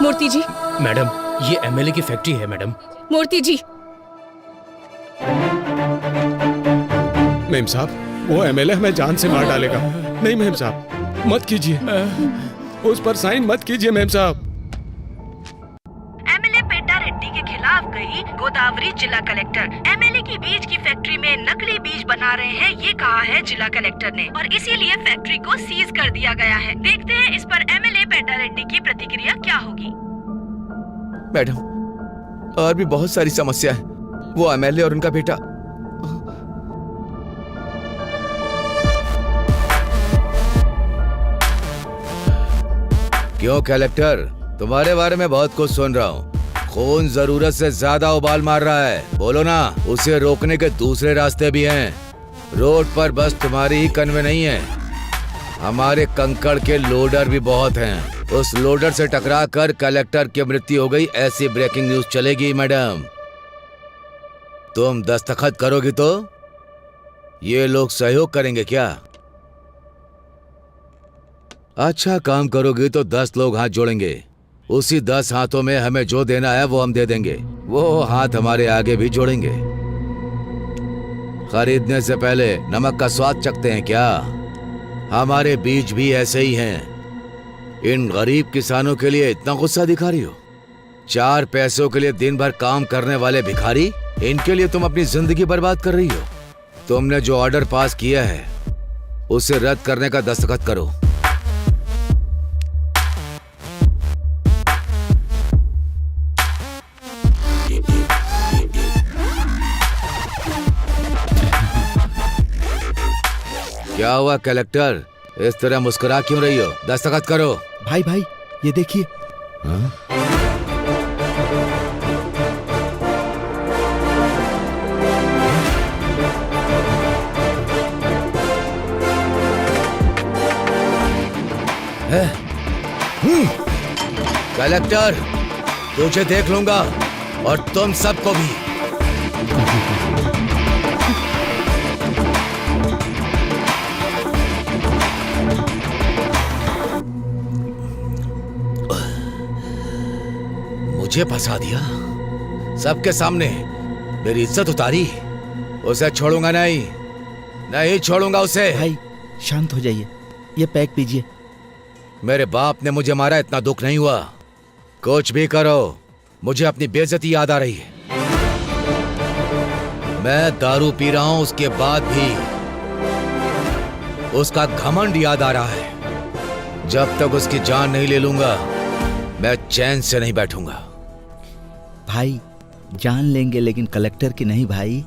मूर्ति जी। मैडम, ये एमएलए की फैक्ट्री है। मैडम, मूर्ति जी। मेम साहब, वो एमएलए हमें जान से मार डालेगा। नहीं मेम साहब, मत कीजिए, उस पर साइन मत कीजिए मेम साहब। एमएलए पेटा रेड्डी के खिलाफ गई गोदावरी जिला कलेक्टर। एमएलए की बीज की फैक्ट्री में नकली बीज बना रहे हैं, ये कहा है जिला कलेक्टर ने, और इसीलिए फैक्ट्री को सीज कर दिया गया है। देखते हैं इस पर एमएलए पेटा रेड्डी की प्रतिक्रिया क्या होगी। मैडम, और भी बहुत सारी समस्या है। वो एमएलए और उनका बेटा क्यों कलेक्टर, तुम्हारे बारे में बहुत कुछ सुन रहा हूँ। खून जरूरत से ज्यादा उबाल मार रहा है। बोलो ना, उसे रोकने के दूसरे रास्ते भी हैं। रोड पर बस तुम्हारी ही कन्वे नहीं है, हमारे कंकड़ के लोडर भी बहुत हैं। उस लोडर से टकरा कर कलेक्टर की मृत्यु हो गई, ऐसी ब्रेकिंग न्यूज चलेगी मैडम। तुम दस्तखत करोगी तो ये लोग सहयोग करेंगे क्या? अच्छा काम करोगी तो 10 लोग हाथ जोड़ेंगे। उसी 10 हाथों में हमें जो देना है वो हम दे देंगे। वो हाथ हमारे आगे भी जोड़ेंगे। खरीदने से पहले नमक का स्वाद चखते हैं क्या? हमारे बीज भी ऐसे ही हैं। इन गरीब किसानों के लिए इतना गुस्सा दिखा रही हो? 4 पैसों के लिए दिन भर काम करने वाले भिखारी, इनके लिए तुम अपनी जिंदगी बर्बाद कर रही हो। तुमने जो ऑर्डर पास किया है उसे रद्द करने का दस्तखत करो। क्या हुआ कलेक्टर, इस तरह मुस्कुरा क्यों रही हो? दस्तखत करो। भाई भाई ये देखिए। कलेक्टर, तुझे देख लूंगा और तुम सबको भी। मुझे फंसा दिया सबके सामने, मेरी इज्जत उतारी। उसे छोड़ूंगा नहीं, नहीं छोड़ूंगा उसे। भाई शांत हो जाइए, ये पैक पीजिए। मेरे बाप ने मुझे मारा, इतना दुख नहीं हुआ। कुछ भी करो, मुझे अपनी बेइज्जती याद आ रही है। मैं दारू पी रहा हूं, उसके बाद भी उसका घमंड याद आ रहा है। जब तक उसकी जान नहीं ले लूंगा मैं चैन से नहीं बैठूंगा। भाई जान लेंगे लेकिन कलेक्टर की नहीं भाई।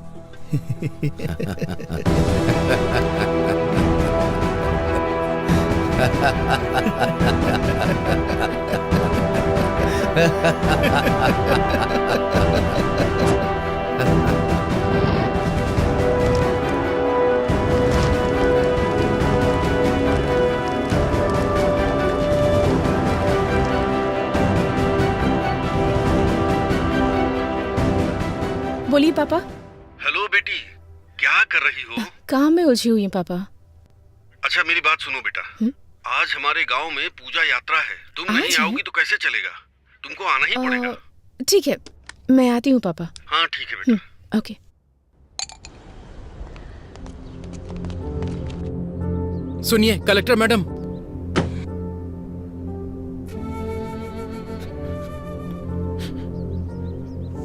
बोलिए पापा। हेलो बेटी, क्या कर रही हो? काम में उलझी हुई हूँ पापा। अच्छा मेरी बात सुनो बेटा, आज हमारे गांव में पूजा यात्रा है। तुम नहीं आओगी तो कैसे चलेगा? तुमको आना ही पड़ेगा। ठीक है, मैं आती हूँ पापा। हाँ ठीक है बेटा। ओके। सुनिए कलेक्टर मैडम,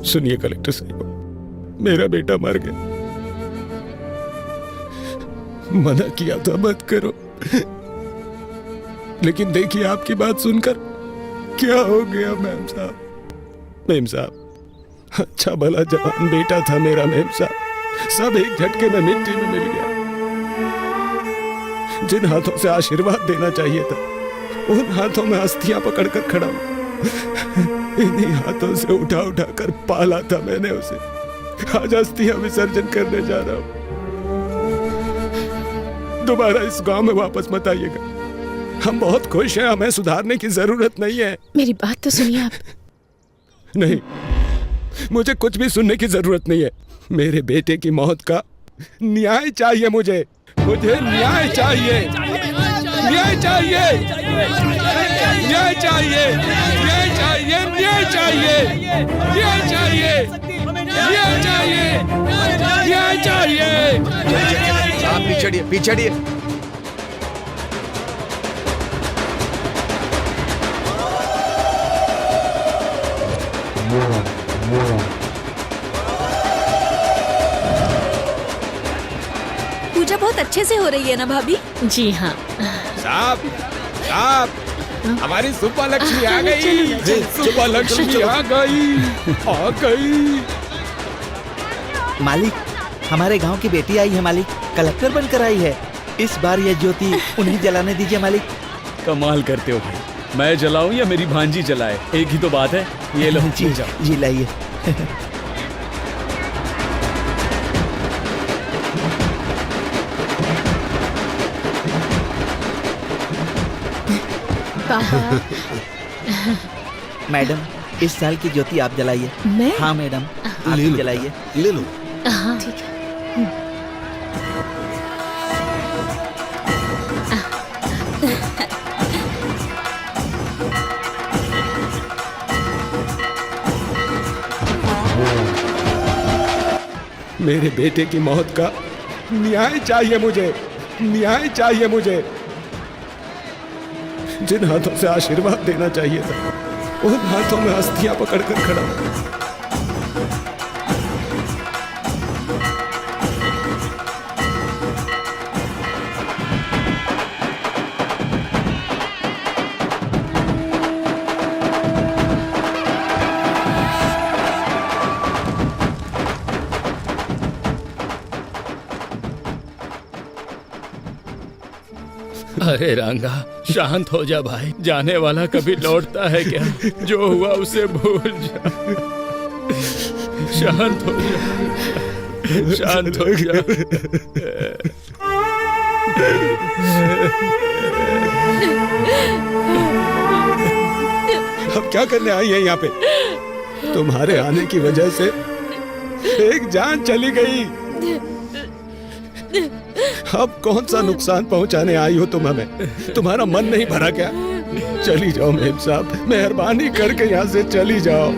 सुनिए कलेक्टर साहब, मेरा बेटा मर गया। मना किया था मत करो, लेकिन देखिए आपकी बात सुनकर क्या हो गया मेम साहब। मेम साहब, अच्छा भला जवान बेटा था मेरा मेम साहब, सब एक झटके में मिट्टी में मिल गया। जिन हाथों से आशीर्वाद देना चाहिए था उन हाथों में अस्थियां पकड़कर खड़ा हूं। इन्हीं हाथों से उठा उठा कर पाला था मैंने उसे। आज अस्थियां विसर्जन करने जा रहा हूं। दोबारा इस गांव में वापस मत आइएगा। हम बहुत खुश हैं, हमें सुधारने की जरूरत नहीं है। मेरी बात तो सुनिए आप। नहीं, मुझे कुछ भी सुनने की जरूरत नहीं है। मेरे बेटे की मौत का न्याय चाहिए मुझे न्याय चाहिए, न्याय चाहिए, न्याय चाहिए, न्याय चाहिए, न्याय चाहिए, न्याय चाहिए, न्याय चाहिए, न्याय चाहिए। आप पीछे हटिए, पीछे हटिए। पूजा बहुत अच्छे से हो रही है ना भाभी? जी हाँ। साहब, साहब, हमारी सुब्बा लक्ष्मी आ गई। सुब्बा लक्ष्मी आ गई, आ गई। मालिक, हमारे गांव की बेटी आई है मालिक, कलेक्टर बनकर आई है। इस बार यह ज्योति उन्हें जलाने दीजिए मालिक। कमाल करते हो भाई, मैं जलाऊं या मेरी भांजी जलाए, एक ही तो बात है। ये लो जी जाओ। जी लाइए। मैडम, इस साल की ज्योति आप जलाइए। मैं? हाँ मैडम, आप ले ही लो। जलाइए। ले लो। हाँ ठीक है। मेरे बेटे की मौत का न्याय चाहिए मुझे, न्याय चाहिए मुझे। जिन हाथों से आशीर्वाद देना चाहिए था, उन हाथों में अस्थियां पकड़कर खड़ा हूं। अरे रंगा, शांत हो जा भाई। जाने वाला कभी लौटता है क्या? जो हुआ उसे भूल जा। शांत हो जा, शांत हो जा। अब क्या करने आई है यहाँ पे? तुम्हारे आने की वजह से एक जान चली गई। अब कौन सा नुकसान पहुंचाने आई हो तुम हमें? तुम्हारा मन नहीं भरा क्या? चली जाओ मेम साहब, मेहरबानी करके यहाँ से चली जाओ।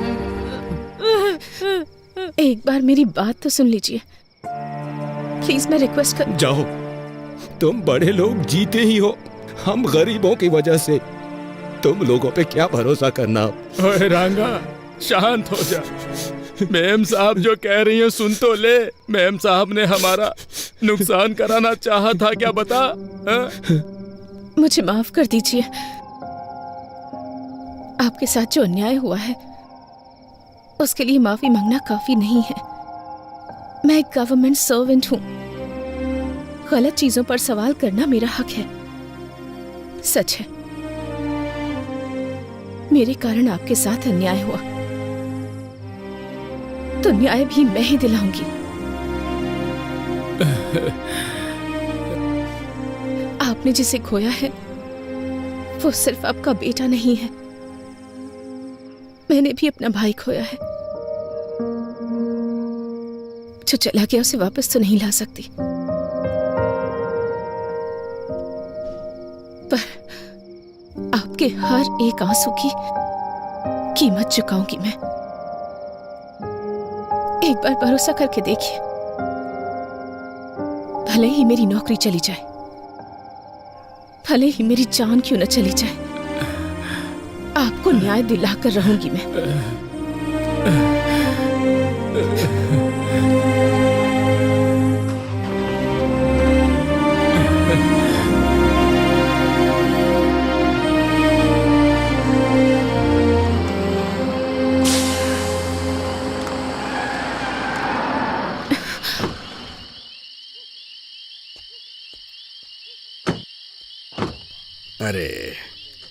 एक बार मेरी बात तो सुन लीजिए प्लीज, मैं रिक्वेस्ट कर। जाओ, तुम बड़े लोग जीते ही हो, हम गरीबों की वजह से तुम लोगों पे क्या भरोसा करना। ओए रंगा, शांत हो जा। मैम साहब जो कह रही है सुन तो ले। मैम साहब ने हमारा नुकसान कराना चाहा था क्या, बता? मुझे माफ कर दीजिए। आपके साथ जो अन्याय हुआ है उसके लिए माफी मांगना काफी नहीं है। मैं एक गवर्नमेंट सर्वेंट हूँ। गलत चीजों पर सवाल करना मेरा हक है। सच है, मेरे कारण आपके साथ अन्याय हुआ, तो न्याय भी मैं ही दिलाऊंगी। आपने जिसे खोया है वो सिर्फ आपका बेटा नहीं है, मैंने भी अपना भाई खोया है। जो चला गया उसे वापस तो नहीं ला सकती, पर आपके हर एक आंसू की कीमत चुकाऊंगी मैं। एक बार भरोसा करके देखिए, भले ही मेरी नौकरी चली जाए, भले ही मेरी जान क्यों न चली जाए, आपको न्याय दिलाकर रहूंगी मैं। अरे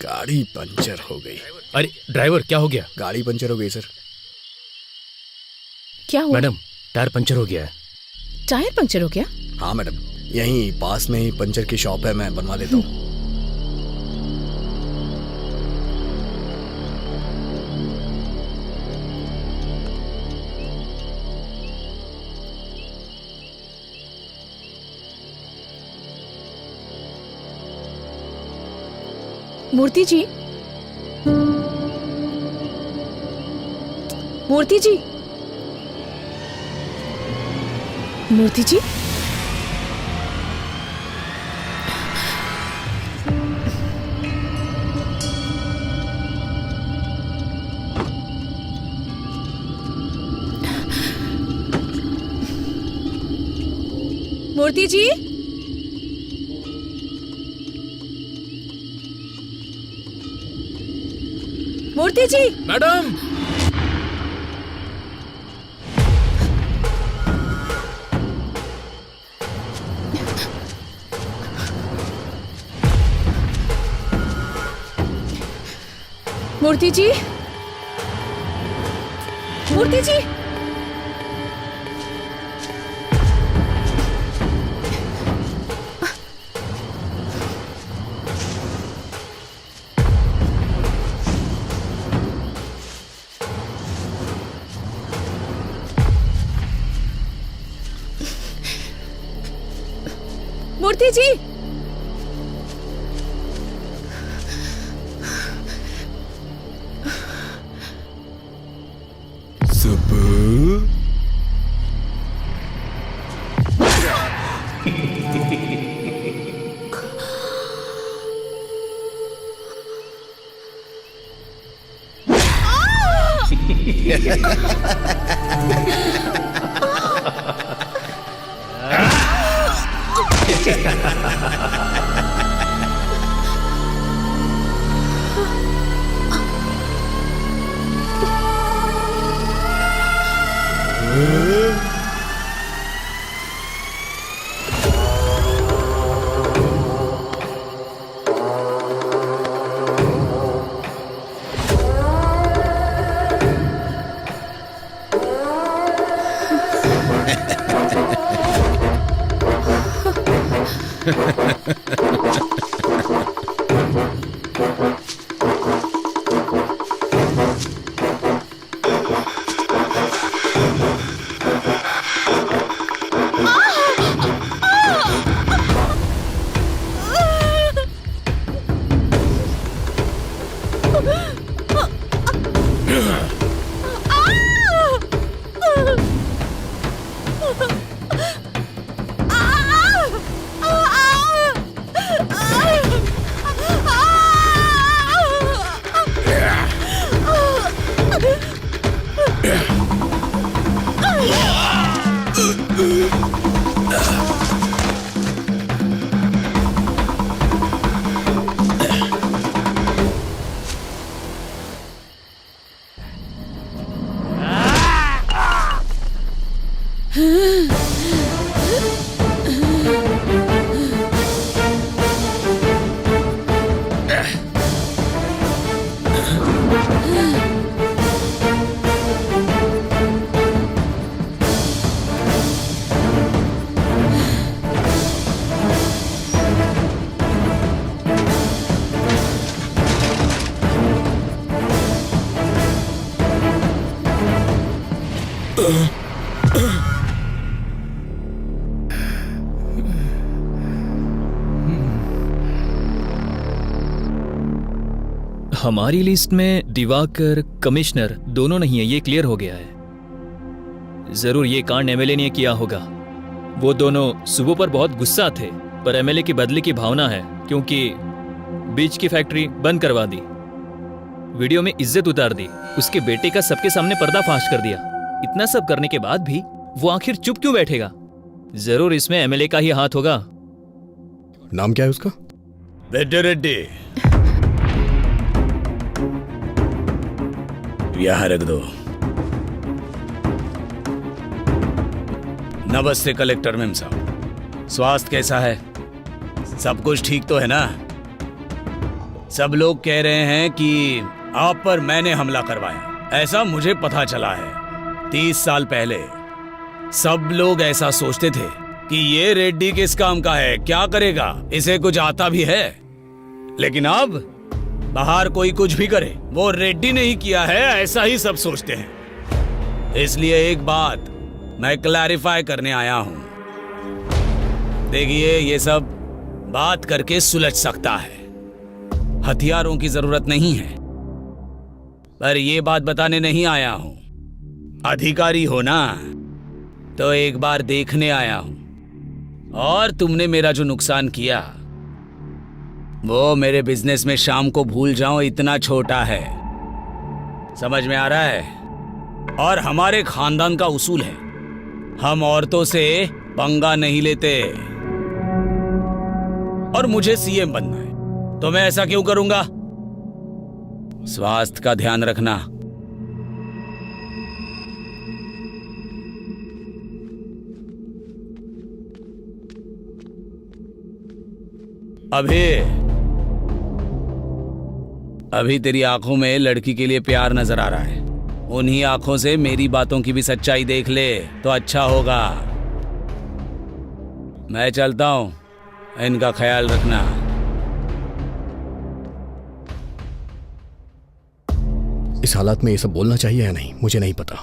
गाड़ी पंचर हो गई। अरे ड्राइवर, क्या हो गया? गाड़ी पंचर हो गई सर। क्या हुआ? मैडम, टायर पंचर हो गया है। टायर पंचर हो गया? हाँ मैडम, यहीं पास में ही पंचर की शॉप है, मैं बनवा देता हूँ। मूर्ति जी, मूर्ति जी, मूर्ति जी, मूर्ति जी, मूर्ति जी। मैडम, मूर्ति जी, मूर्ति जी, मूर्ति जी, हमारी लिस्ट में दिवाकर कमिश्नर दोनों नहीं है, ये क्लियर हो गया है। जरूर ये कांड एमएलए ने किया होगा। वो दोनों सुबह पर बहुत गुस्सा थे, पर एमएलए की बदले की भावना है, क्योंकि बीज की फैक्ट्री बंद करवा दी, वीडियो में इज्जत उतार दी, उसके बेटे का सबके सामने पर्दाफाश कर दिया। इतना सब करने के बाद भी वो आखिर चुप क्यों बैठेगा? जरूर इसमें एमएलए का ही हाथ होगा। नाम क्या है उसका? रेड्डी रेड्डी। यहाँ रख दो। नमस्ते कलेक्टर मैम साहब, स्वास्थ्य कैसा है? सब कुछ ठीक तो है ना? सब लोग कह रहे हैं कि आप पर मैंने हमला करवाया, ऐसा मुझे पता चला है। 30 साल पहले सब लोग ऐसा सोचते थे कि ये रेड्डी किस काम का है, क्या करेगा, इसे कुछ आता भी है। लेकिन अब बाहर कोई कुछ भी करे, वो रेड्डी ने ही किया है, ऐसा ही सब सोचते हैं। इसलिए एक बात मैं क्लैरिफाई करने आया हूं। देखिए, ये सब बात करके सुलझ सकता है, हथियारों की जरूरत नहीं है। पर ये बात बताने नहीं आया हूं। अधिकारी हो ना, तो एक बार देखने आया हूं। और तुमने मेरा जो नुकसान किया, वो मेरे बिजनेस में शाम को भूल जाओ इतना छोटा है। समझ में आ रहा है? और हमारे खानदान का उसूल है, हम औरतों से पंगा नहीं लेते। और मुझे सीएम बनना है, तो मैं ऐसा क्यों करूंगा? स्वास्थ्य का ध्यान रखना। अभी अभी तेरी आंखों में लड़की के लिए प्यार नजर आ रहा है। उन्हीं आंखों से मेरी बातों की भी सच्चाई देख ले तो अच्छा होगा। मैं चलता हूं, इनका ख्याल रखना। इस हालात में ये सब बोलना चाहिए या नहीं मुझे नहीं पता।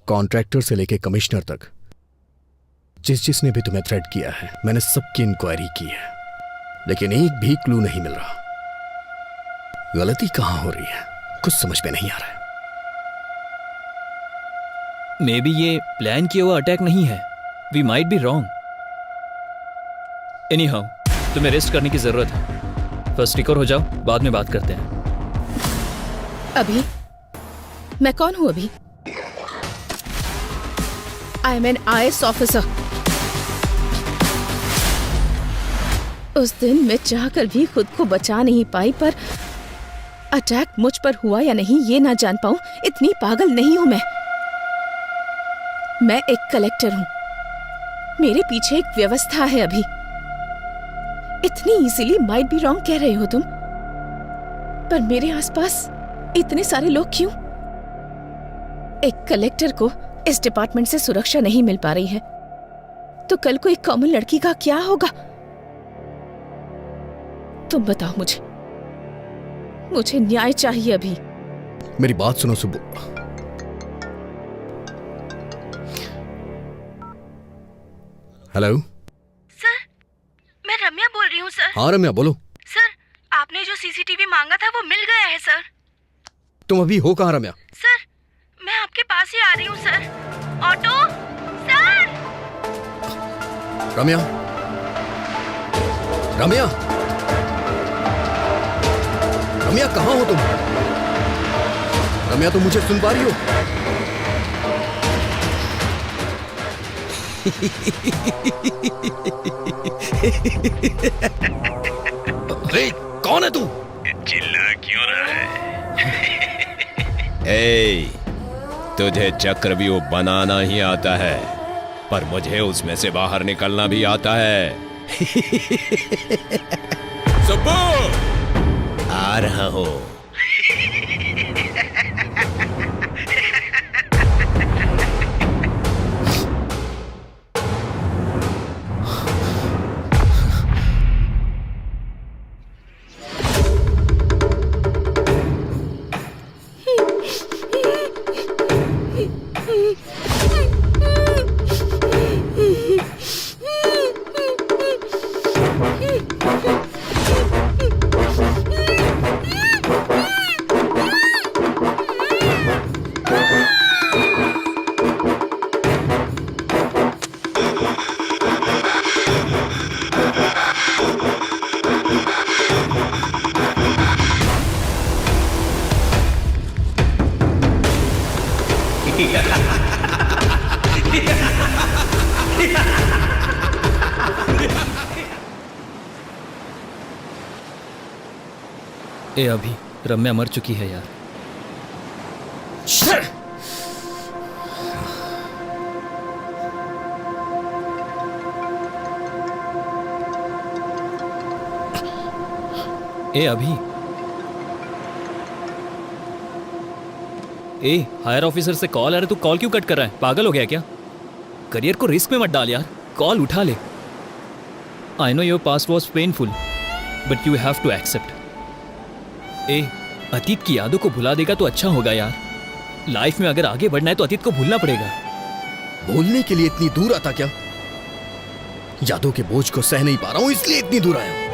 कॉन्ट्रैक्टर से लेके कमिश्नर तक जिसने भी तुम्हें थ्रेट किया है मैंने सबकी इंक्वायरी की है, लेकिन एक भी क्लू नहीं मिल रहा। गलती कहां हो रही है कुछ समझ में नहीं आ रहा है। मे बी ये प्लान किया हुआ अटैक नहीं है। We might be wrong. Anyhow तुम्हें रेस्ट करने की जरूरत है। फर्स्ट रिकवर हो जाओ, बाद में बात करते हैं। अभी मैं कौन हूं? अभी I am an IAS officer. उस दिन मैं चाहकर भी खुद को बचा नहीं पाई, पर अटैक मुझ पर हुआ या नहीं ये ना जान पाऊं इतनी पागल नहीं हूं मैं। मैं एक कलेक्टर हूं, मेरे पीछे एक व्यवस्था है। अभी इतनी इजीली माइट बी रॉन्ग कह रहे हो तुम, पर मेरे आसपास इतने सारे लोग क्यों? एक कलेक्टर को इस डिपार्टमेंट से सुरक्षा नहीं मिल पा रही है, तो कल को एक कॉमन लड़की का क्या होगा? तुम बताओ मुझे न्याय चाहिए। अभी मेरी बात सुनो सुबह। हेलो सर, मैं रम्या बोल रही हूँ सर। हाँ रम्या बोलो। सर, आपने जो CCTV मांगा था वो मिल गया है सर। तुम अभी हो कहाँ रम्या? सर, मैं आपके पास ही आ रही हूँ sir. Auto sir. Ramya Ramya Ramya कहाँ हो तुम? रम्या तुम मुझे सुन पा रही हो? अरे कौन है तू? चिल्ला क्यों रहा है? ए, तुझे चक्रव्यूह बनाना ही आता है, पर मुझे उसमें से बाहर निकलना भी आता है। सुब्बू आ रहा हूं। ए अभी रम्या मर चुकी है यार। ए अभी ए हायर ऑफिसर से कॉल आ रहा है, तू कॉल क्यों कट कर रहा है? पागल हो गया क्या? करियर को रिस्क में मत डाल यार, कॉल उठा ले। I know your past was painful but you have to accept. ए अतीत की यादों को भुला देगा तो अच्छा होगा यार। लाइफ में अगर आगे बढ़ना है तो अतीत को भूलना पड़ेगा। बोलने के लिए इतनी दूर आता क्या? यादों के बोझ को सह नहीं पा रहा हूं इसलिए इतनी दूर आया हूं।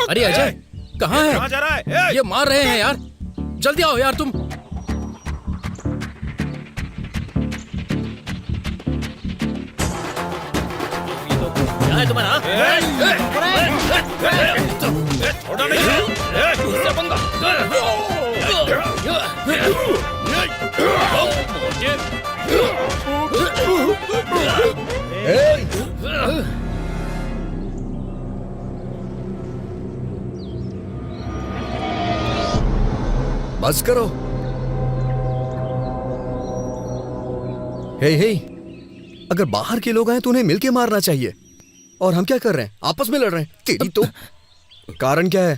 अरे अजय कहाँ है? कहाँ जा रहा है? ये मार रहे हैं यार, जल्दी आओ यार तुम। क्या है तुम्हारा? बस करो। हे अगर बाहर के लोग आए तो उन्हें मिलके मारना चाहिए, और हम क्या कर रहे हैं? आपस में लड़ रहे हैं। तेरी तो कारण क्या है?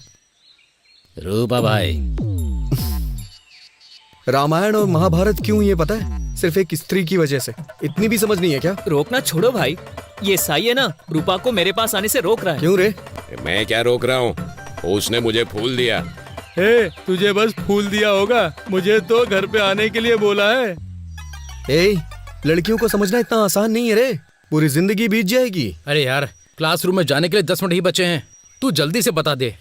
रूपा भाई, रामायण और महाभारत क्यों ये पता है? सिर्फ एक स्त्री की वजह से। इतनी भी समझ नहीं है क्या? रोकना छोड़ो भाई, ये साई है ना, रूपा को मेरे पास आने से रोक रहा है। क्यों रे? मैं क्या रोक रहा हूँ, उसने मुझे फूल दिया। तुझे बस फूल दिया होगा, मुझे तो घर पे आने के लिए बोला है। लड़कियों को समझना इतना आसान नहीं है रे, पूरी जिंदगी बीत जाएगी। अरे यार, क्लासरूम में जाने के लिए 10 मिनट ही बचे हैं, तू जल्दी से बता दे।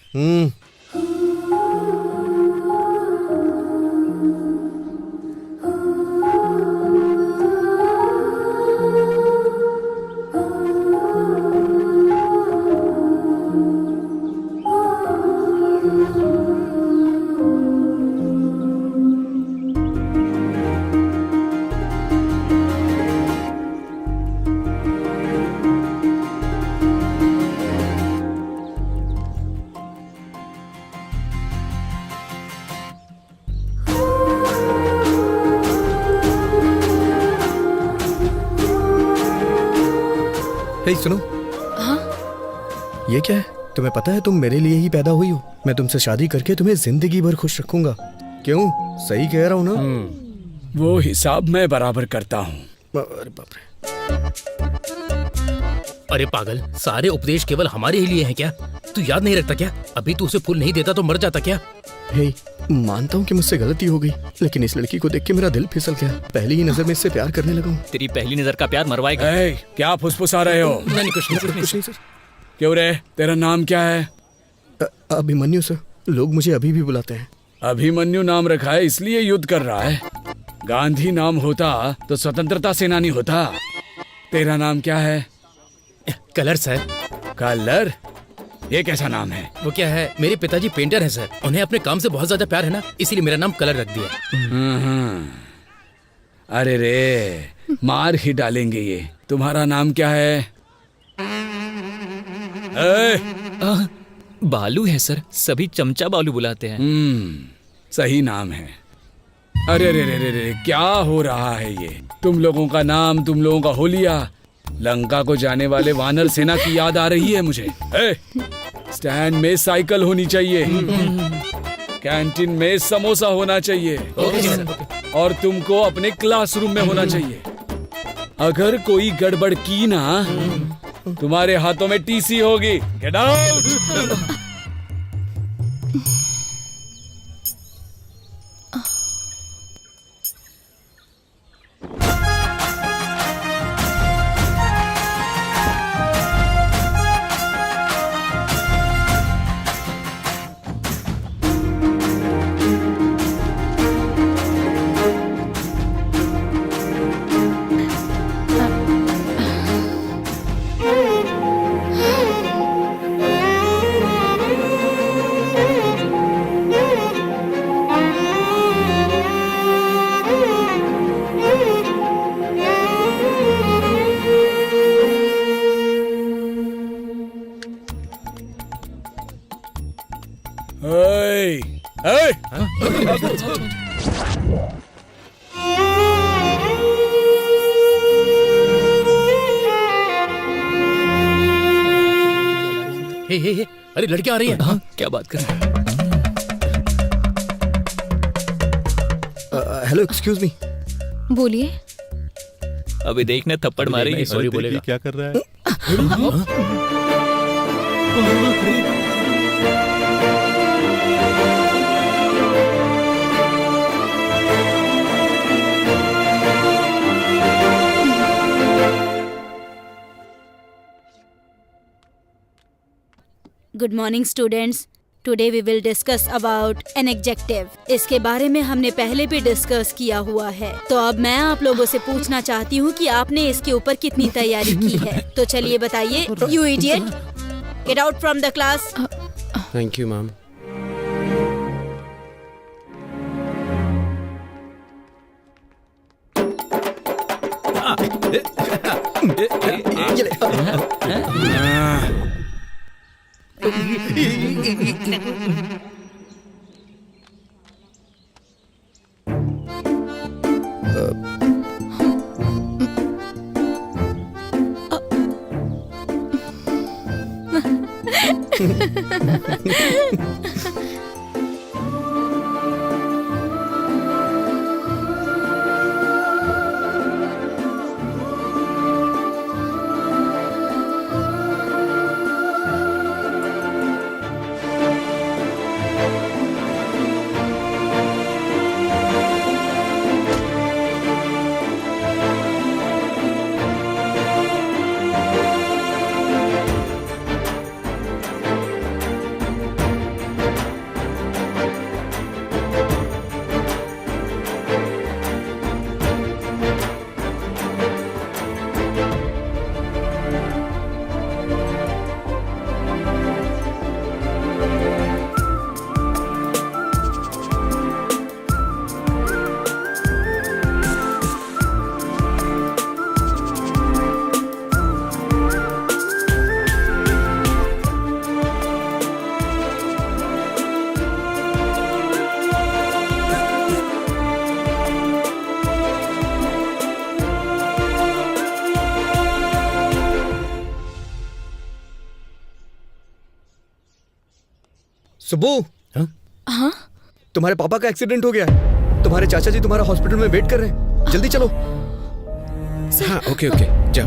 सुनो। हाँ? ये क्या है? तुम्हें पता है तुम मेरे लिए ही पैदा हुई हो। मैं तुमसे शादी करके तुम्हें जिंदगी भर खुश रखूंगा। क्यों? सही कह रहा हूँ ना? वो हिसाब मैं बराबर करता हूँ। अरे बाप रे। अरे पागल, सारे उपदेश केवल हमारे ही लिए हैं क्या? तू याद नहीं रखता क्या? अभी तू उसे फूल नहीं देता तो मर जाता क्या? मानता हूँ कि मुझसे गलती हो गई, लेकिन इस लड़की को देख के मेरा दिल फिसल गया। पहली ही नजर में इससे प्यार करने लगा हूँ। तेरी पहली नजर का प्यार मरवाएगा। क्या फुसफुसा रहे हो? नहीं, कुछ नहीं सर। क्यों रे, तेरा नाम क्या है? अभिमन्यु सर, लोग मुझे अभी भी बुलाते हैं। अभिमन्यु नाम रखा है इसलिए युद्ध कर रहा है। गांधी नाम होता तो स्वतंत्रता सेनानी होता। तेरा नाम क्या है? Colour sir. कलर? ये कैसा नाम है? वो क्या है, मेरे पिताजी पेंटर हैं सर, उन्हें अपने काम से बहुत ज्यादा प्यार है ना, इसीलिए मेरा नाम कलर रख दिया। अरे रे, मार ही डालेंगे ये। तुम्हारा नाम क्या है? बालू है सर, सभी चमचा बालू बुलाते हैं। सही नाम है। अरे रे रे रे रे, क्या हो रहा है ये? तुम लोगों का नाम, तुम लोगों का होलिया, लंका को जाने वाले वानर सेना की याद आ रही है मुझे। स्टैंड में साइकिल होनी चाहिए, कैंटीन में समोसा होना चाहिए, और तुमको अपने क्लासरूम में होना चाहिए। अगर कोई गड़बड़ की ना, तुम्हारे हाथों में टीसी होगी। Get out. अरे लड़कियां आ रही हैं। हाँ, क्या बात कर रहे हैं? Hello, excuse me. बोलिए। अभी देखने थप्पड़ मारेगी। सॉरी बोलेगा। क्या कर रहा है? Good morning students, today we will discuss about an adjective. इसके बारे में हमने पहले भी डिस्कस किया हुआ है, तो अब मैं आप लोगों से पूछना चाहती हूँ कि आपने इसके ऊपर कितनी तैयारी की है। तो चलिए बताइए। You idiot, get out from the class. Thank you ma'am. Subbu. हाँ? तुम्हारे पापा का एक्सीडेंट हो गया है। तुम्हारे चाचा जी तुम्हारा हॉस्पिटल में वेट कर रहे हैं, जल्दी चलो। हाँ ओके ओके जाओ।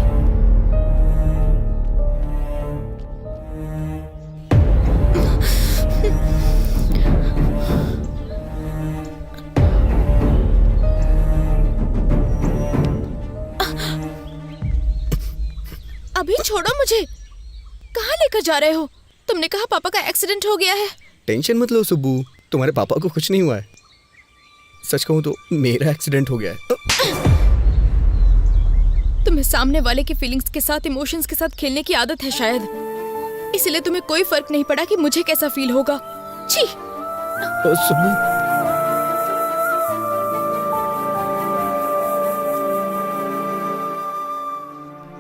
अभी छोड़ो मुझे। कहाँ लेकर जा रहे हो? तुमने कहा पापा का एक्सीडेंट हो गया है। टेंशन मत लो सुब्बू, तुम्हारे पापा को कुछ नहीं हुआ है। सच कहूं तो मेरा एक्सीडेंट हो गया है। तुम्हें सामने वाले की फीलिंग्स के साथ, इमोशंस के साथ खेलने की आदत है शायद, इसलिए तुम्हें कोई फर्क नहीं पड़ा कि मुझे कैसा फील होगा। छी। सुब्बू।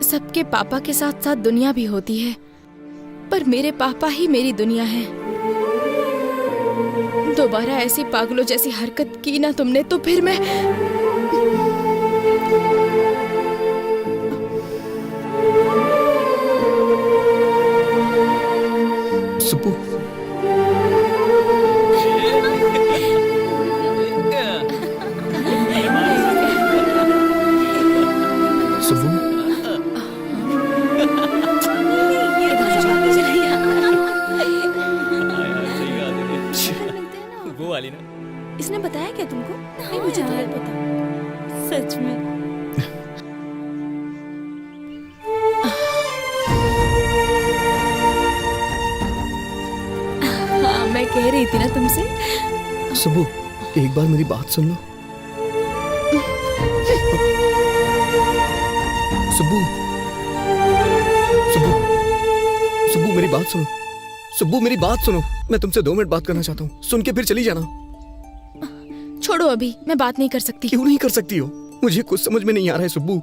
सबके पापा के साथ साथ दुनिया भी होती है, पर मेरे पापा ही मेरी दुनिया है। दोबारा ऐसी पागलों जैसी हरकत की ना तुमने तो फिर मैं सुब्बू। सुब्बू। वो वाली ना। इसने बताया क्या तुमको? नहीं मुझे तो नहीं पता। सच में। हाँ, मैं कह रही थी ना तुमसे। सुब्बू, एक बार मेरी बात सुन लो। सुब्बू। सुब्बू। सुब्बू मेरी बात सुनो। सुब्बू मेरी बात सुनो। मैं तुमसे 2 मिनट बात करना चाहता हूँ, सुन के फिर चली जाना। छोड़ो, अभी मैं बात नहीं कर सकती। क्यों नहीं कर सकती हो? मुझे कुछ समझ में नहीं आ रहा है सुब्बू।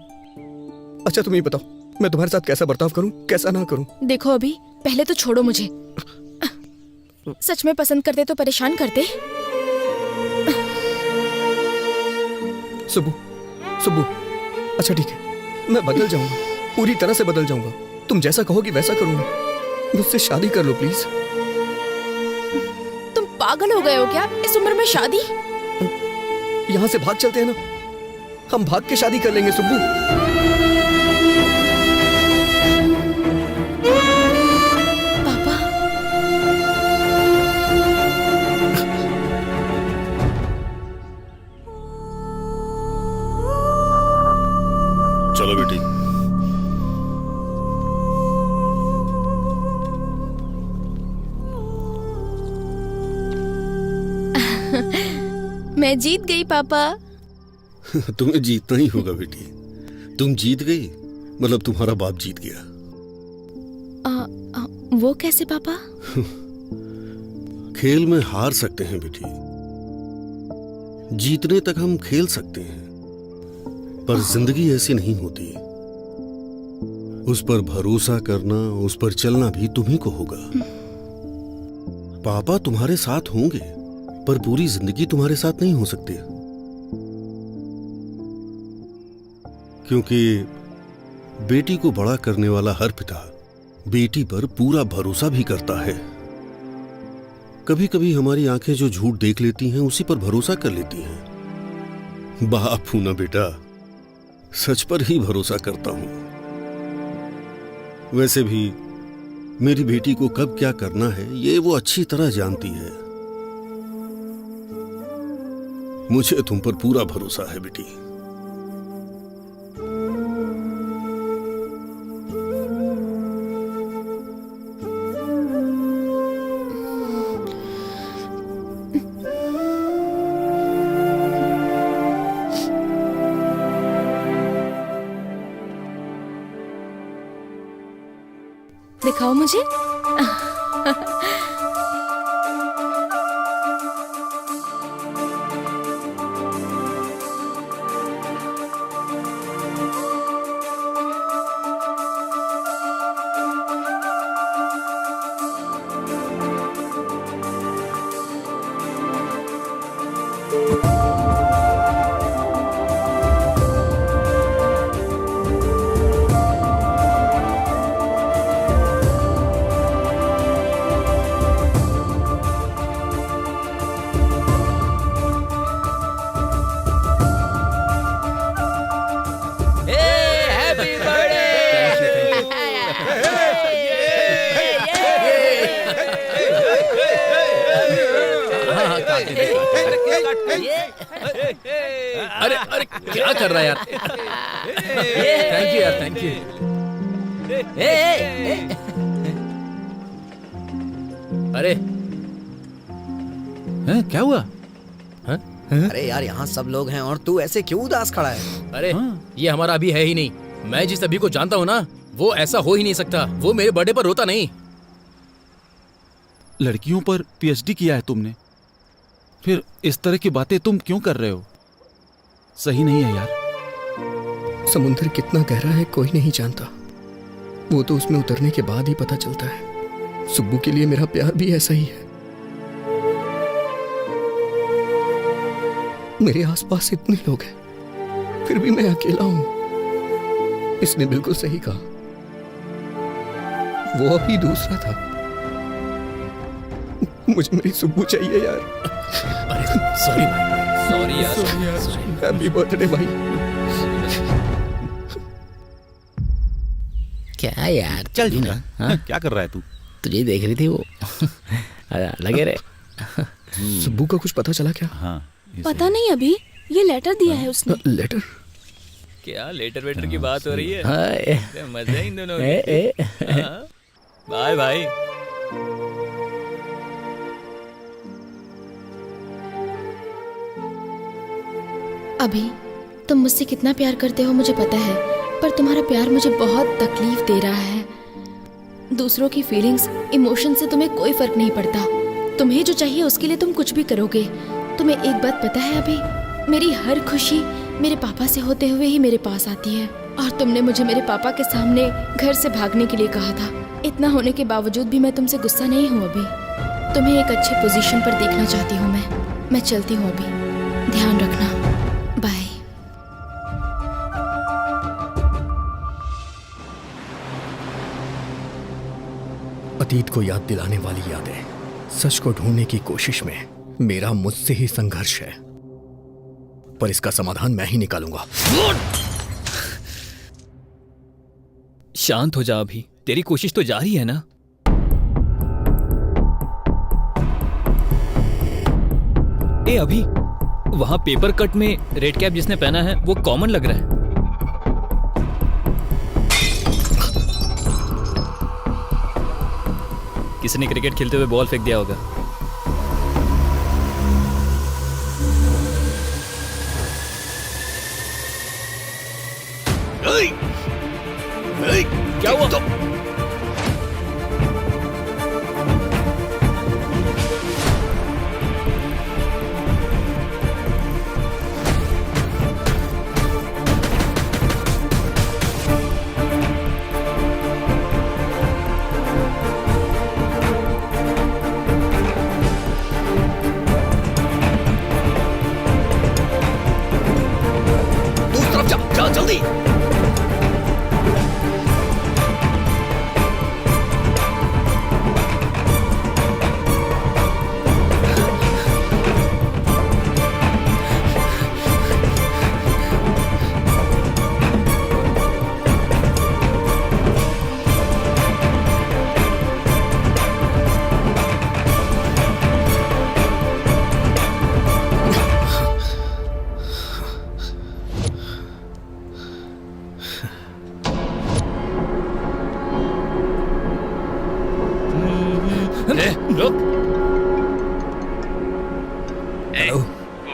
अच्छा तुम ही बताओ, मैं तुम्हारे साथ कैसा बर्ताव करूं, कैसा ना करूं? देखो अभी, पहले तो छोड़ो मुझे। सच में पसंद करते तो परेशान करते। सुब्बू। सुब्बू। अच्छा ठीक है, मैं बदल जाऊंगा, पूरी तरह से बदल जाऊंगा। तुम जैसा कहोगी वैसा करूंगा। मुझसे शादी कर लो प्लीज। तुम पागल हो गए हो क्या? इस उम्र में शादी? यहाँ से भाग चलते हैं ना, हम भाग के शादी कर लेंगे सुब्बू। पापा। चलो बेटी। मैं जीत गई पापा। तुम्हें जीतना ही होगा बेटी। तुम जीत गई मतलब तुम्हारा बाप जीत गया। वो कैसे पापा? खेल में हार सकते हैं बेटी, जीतने तक हम खेल सकते हैं, पर जिंदगी ऐसी नहीं होती। उस पर भरोसा करना, उस पर चलना भी तुम्ही को होगा। पापा तुम्हारे साथ होंगे, पर पूरी जिंदगी तुम्हारे साथ नहीं हो सकती, क्योंकि बेटी को बड़ा करने वाला हर पिता बेटी पर पूरा भरोसा भी करता है। कभी कभी हमारी आंखें जो झूठ देख लेती हैं उसी पर भरोसा कर लेती हैं। बाप हूं ना बेटा, सच पर ही भरोसा करता हूं। वैसे भी मेरी बेटी को कब क्या करना है ये वो अच्छी तरह जानती है। मुझे तुम पर पूरा भरोसा है बेटी। दिखाओ मुझे। अरे अरे क्या कर रहा है यार? थैंक यू यार, थैंक यू। अरे क्या हुआ? अरे यार यहाँ सब लोग हैं और तू ऐसे क्यों उदास खड़ा है? अरे ये हमारा अभी है ही नहीं। मैं जिस अभी को जानता हूँ ना वो ऐसा हो ही नहीं सकता। वो मेरे बर्थडे पर रोता नहीं। लड़कियों पर पीएचडी किया है तुमने, फिर इस तरह की बातें तुम क्यों कर रहे हो? सही नहीं है यार। समुद्र कितना गहरा है कोई नहीं जानता, वो तो उसमें उतरने के बाद ही पता चलता है। सुब्बू के लिए मेरा प्यार भी ऐसा ही है। मेरे आसपास इतने लोग हैं फिर भी मैं अकेला हूं। इसने बिल्कुल सही कहा, वो अभी दूसरा था। मुझे मेरी सुब्बू चाहिए यार। अरे सॉरी भाई, सॉरी यार। हैप्पी बर्थडे भाई। क्या यार, चल ना। क्या कर रहा है तू? तुझे देख रही थी वो। लगे रहे। सुब्बू का कुछ पता चला क्या? हाँ पता नहीं, अभी ये लेटर दिया है उसने। लेटर? क्या लेटर वेटर की बात हो रही है? मजा है इन दोनों। बाय भाई। अभी तुम मुझसे कितना प्यार करते हो मुझे पता है, पर तुम्हारा प्यार मुझे बहुत तकलीफ दे रहा है। दूसरों की फीलिंग्स, इमोशन से तुम्हें कोई फर्क नहीं पड़ता। तुम्हें जो चाहिए उसके लिए तुम कुछ भी करोगे। तुम्हें एक बात पता है अभी, मेरी हर खुशी मेरे पापा से होते हुए ही मेरे पास आती है। और तुमने मुझे मेरे पापा के सामने घर से भागने के लिए कहा था। इतना होने के बावजूद भी मैं तुमसे गुस्सा नहीं हूँ अभी। तुम्हें एक अच्छे पोजीशन पर देखना चाहती हूँ मैं चलती हूँ अभी। ध्यान रखना। बाय। अतीत को याद दिलाने वाली यादें, सच को ढूंढने की कोशिश में मेरा मुझसे ही संघर्ष है, पर इसका समाधान मैं ही निकालूंगा। शांत हो जा अभी, तेरी कोशिश तो जारी है ना। ए अभी, वहां पेपर कट में रेड कैप जिसने पहना है वो कॉमन लग रहा है। किसी ने क्रिकेट खेलते हुए बॉल फेंक दिया होगा। क्या हुआ? दूसरी तरफ जा, जल्दी।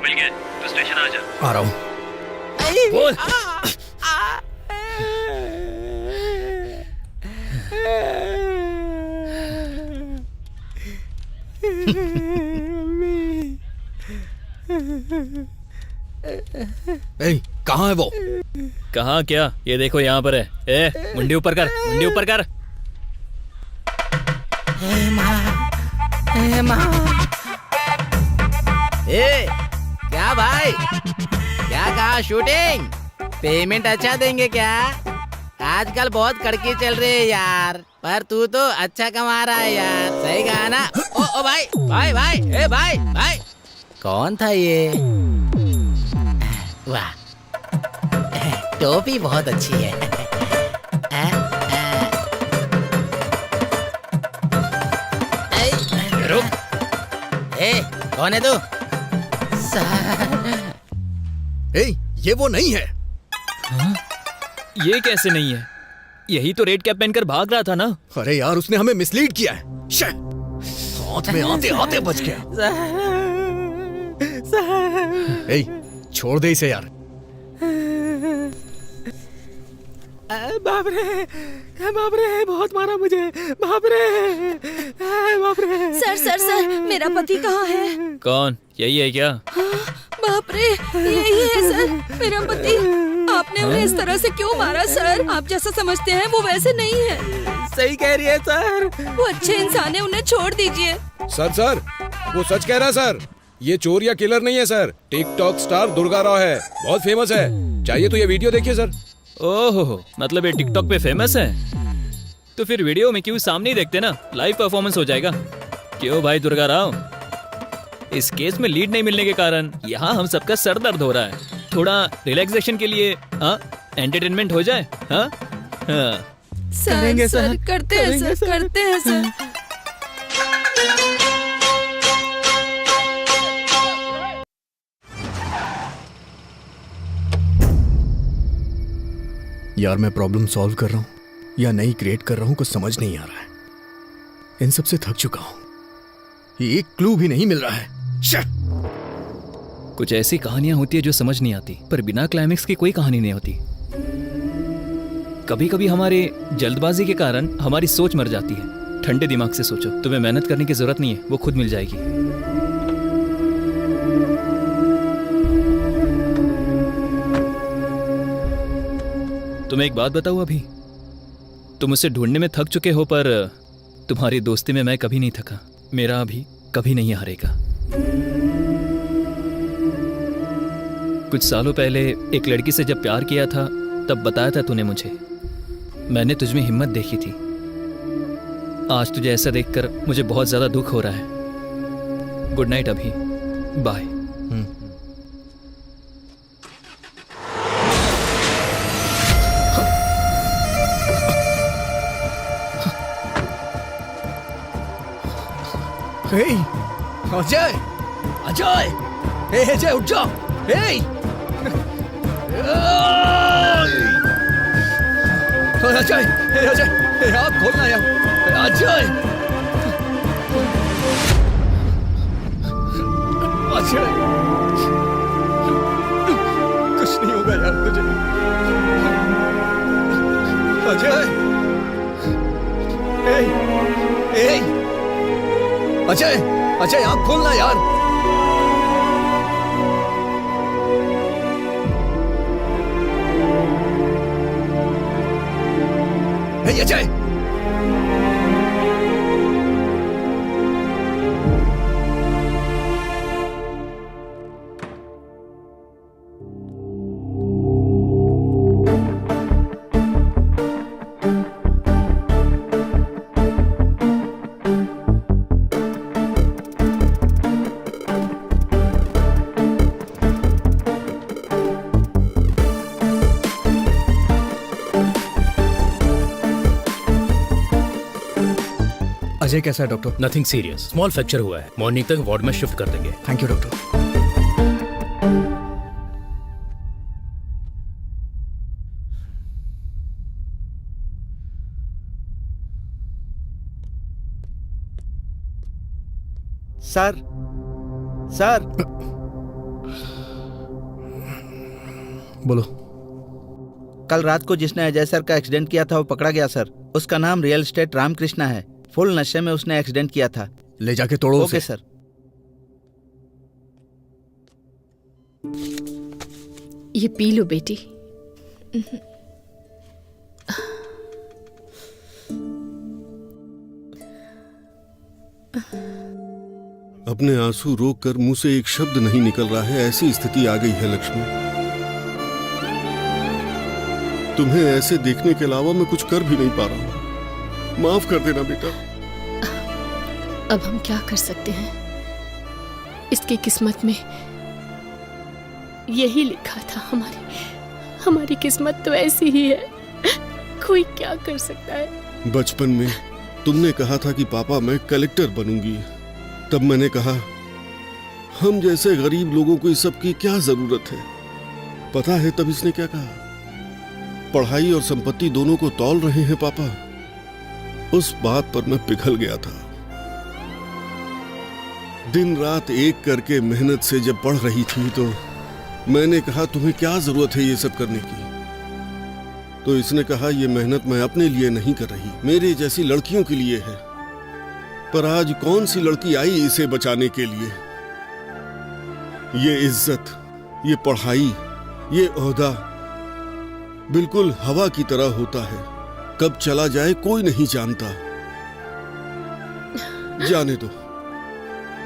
मिल गया, तो स्टेशन आ जा। आ रहा हूँ। बोल। कहाँ है वो? कहाँ क्या? ये देखो यहाँ पर है। ए, मुंडी ऊपर कर, मुंडी ऊपर कर। ए, क्या भाई, क्या कहा शूटिंग? पेमेंट अच्छा देंगे क्या? आजकल बहुत कड़की चल रही है यार, पर तू तो अच्छा कमा रहा है यार, सही कहा ना? ओ भाई भाई भाई, ए भाई भाई, कौन था ये? वाह, टोपी बहुत अच्छी है। रुक। ए, कौन है तू? ये वो नहीं है। हाँ? ये कैसे नहीं है? यही तो रेड कैप पहनकर भाग रहा था ना। अरे यार, उसने हमें मिसलीड किया है। हाथ में आते आते बच गया। छोड़ दे इसे यार। बाप रे, बहुत मारा मुझे, बाप रे। सर सर सर, मेरा पति कहाँ है? कौन? यही है क्या? बाप रे, यही है सर, मेरा पति। आपने उन्हें इस तरह से क्यों मारा सर? आप जैसा समझते हैं वो वैसे नहीं है। सही कह रही है सर, वो अच्छे इंसान है, उन्हें छोड़ दीजिए। सर वो सच कह रहा है सर। ये चोर या किलर नहीं है sir, TikTok star Durga Rao है, बहुत फेमस है। चाहिए तो ये वीडियो देखिए सर। ओहो, मतलब ये टिकटॉक पे फेमस है? तो फिर वीडियो में क्यों सामने ही देखते ना, लाइव परफॉर्मेंस हो जाएगा। क्यों भाई दुर्गा राव? इस केस में लीड नहीं मिलने के कारण यहाँ हम सबका सर दर्द हो रहा है। थोड़ा रिलैक्सेशन के लिए एंटरटेनमेंट हो जाए। हाँ करेंगे सर, करते हैं सर, करते हैं सर। यार, मैं प्रॉब्लम सॉल्व कर रहा हूँ या नई क्रिएट कर रहा हूँ, कुछ समझ नहीं आ रहा है। इन सब से थक चुका हूँ। ये एक क्लू भी नहीं मिल रहा है। कुछ ऐसी कहानियां होती है जो समझ नहीं आती, पर बिना क्लाइमेक्स की कोई कहानी नहीं होती। कभी कभी हमारे जल्दबाजी के कारण हमारी सोच मर जाती है। ठंडे दिमाग से सोचो, तुम्हें मेहनत करने की जरूरत नहीं है, वो खुद मिल जाएगी। तुम्हें एक बात बताऊं, अभी तुम मुझसे ढूंढने में थक चुके हो, पर तुम्हारी दोस्ती में मैं कभी नहीं थका। मेरा अभी कभी नहीं हारेगा। कुछ सालों पहले एक लड़की से जब प्यार किया था, तब बताया था तूने मुझे। मैंने तुझ में हिम्मत देखी थी। आज तुझे ऐसा देखकर मुझे बहुत ज्यादा दुख हो रहा है। गुड नाइट अभी, बाय। अजय, अजय, अजय उठ जाओ। अजय, अजय, आप खोलना यार। अजय, अजय, कुछ नहीं होगा यार तुझे। अजय, अजय, अजय, आँख खोलना यार। अजय, अजय कैसा है doctor? Nothing serious, small fracture हुआ है। मॉर्निंग तक वार्ड में शिफ्ट कर देंगे। Thank you doctor. Sir, sir, बोलो। कल रात को जिसने अजय सर का एक्सीडेंट किया था वो पकड़ा गया सर। उसका नाम रियल एस्टेट रामकृष्णा है। फुल नशे में उसने एक्सीडेंट किया था। ले जाके तोड़ो ओके सर। ये पी लो बेटी। अपने आंसू रोक कर मुंह से एक शब्द नहीं निकल रहा है, ऐसी स्थिति आ गई है लक्ष्मी। तुम्हें ऐसे देखने के अलावा मैं कुछ कर भी नहीं पा रहा हूं। माफ कर देना बेटा। अब हम क्या कर सकते हैं? इसकी किस्मत में यही लिखा था। हमारी किस्मत तो ऐसी ही है। कोई क्या कर सकता है? बचपन में तुमने कहा था कि पापा मैं कलेक्टर बनूंगी। तब मैंने कहा हम जैसे गरीब लोगों को इस सब की क्या जरूरत है। पता है तब इसने क्या कहा? पढ़ाई और संपत्ति दोनों को तौल रहे हैं पापा। उस बात पर मैं पिघल गया था। दिन रात एक करके मेहनत से जब पढ़ रही थी तो मैंने कहा तुम्हें क्या जरूरत है ये सब करने की। तो इसने कहा ये मेहनत मैं अपने लिए नहीं कर रही, मेरे जैसी लड़कियों के लिए है। पर आज कौन सी लड़की आई इसे बचाने के लिए? ये इज्जत, ये पढ़ाई, ये ओहदा बिल्कुल हवा की तरह होता है। कब चला जाए कोई नहीं जानता। जाने दो,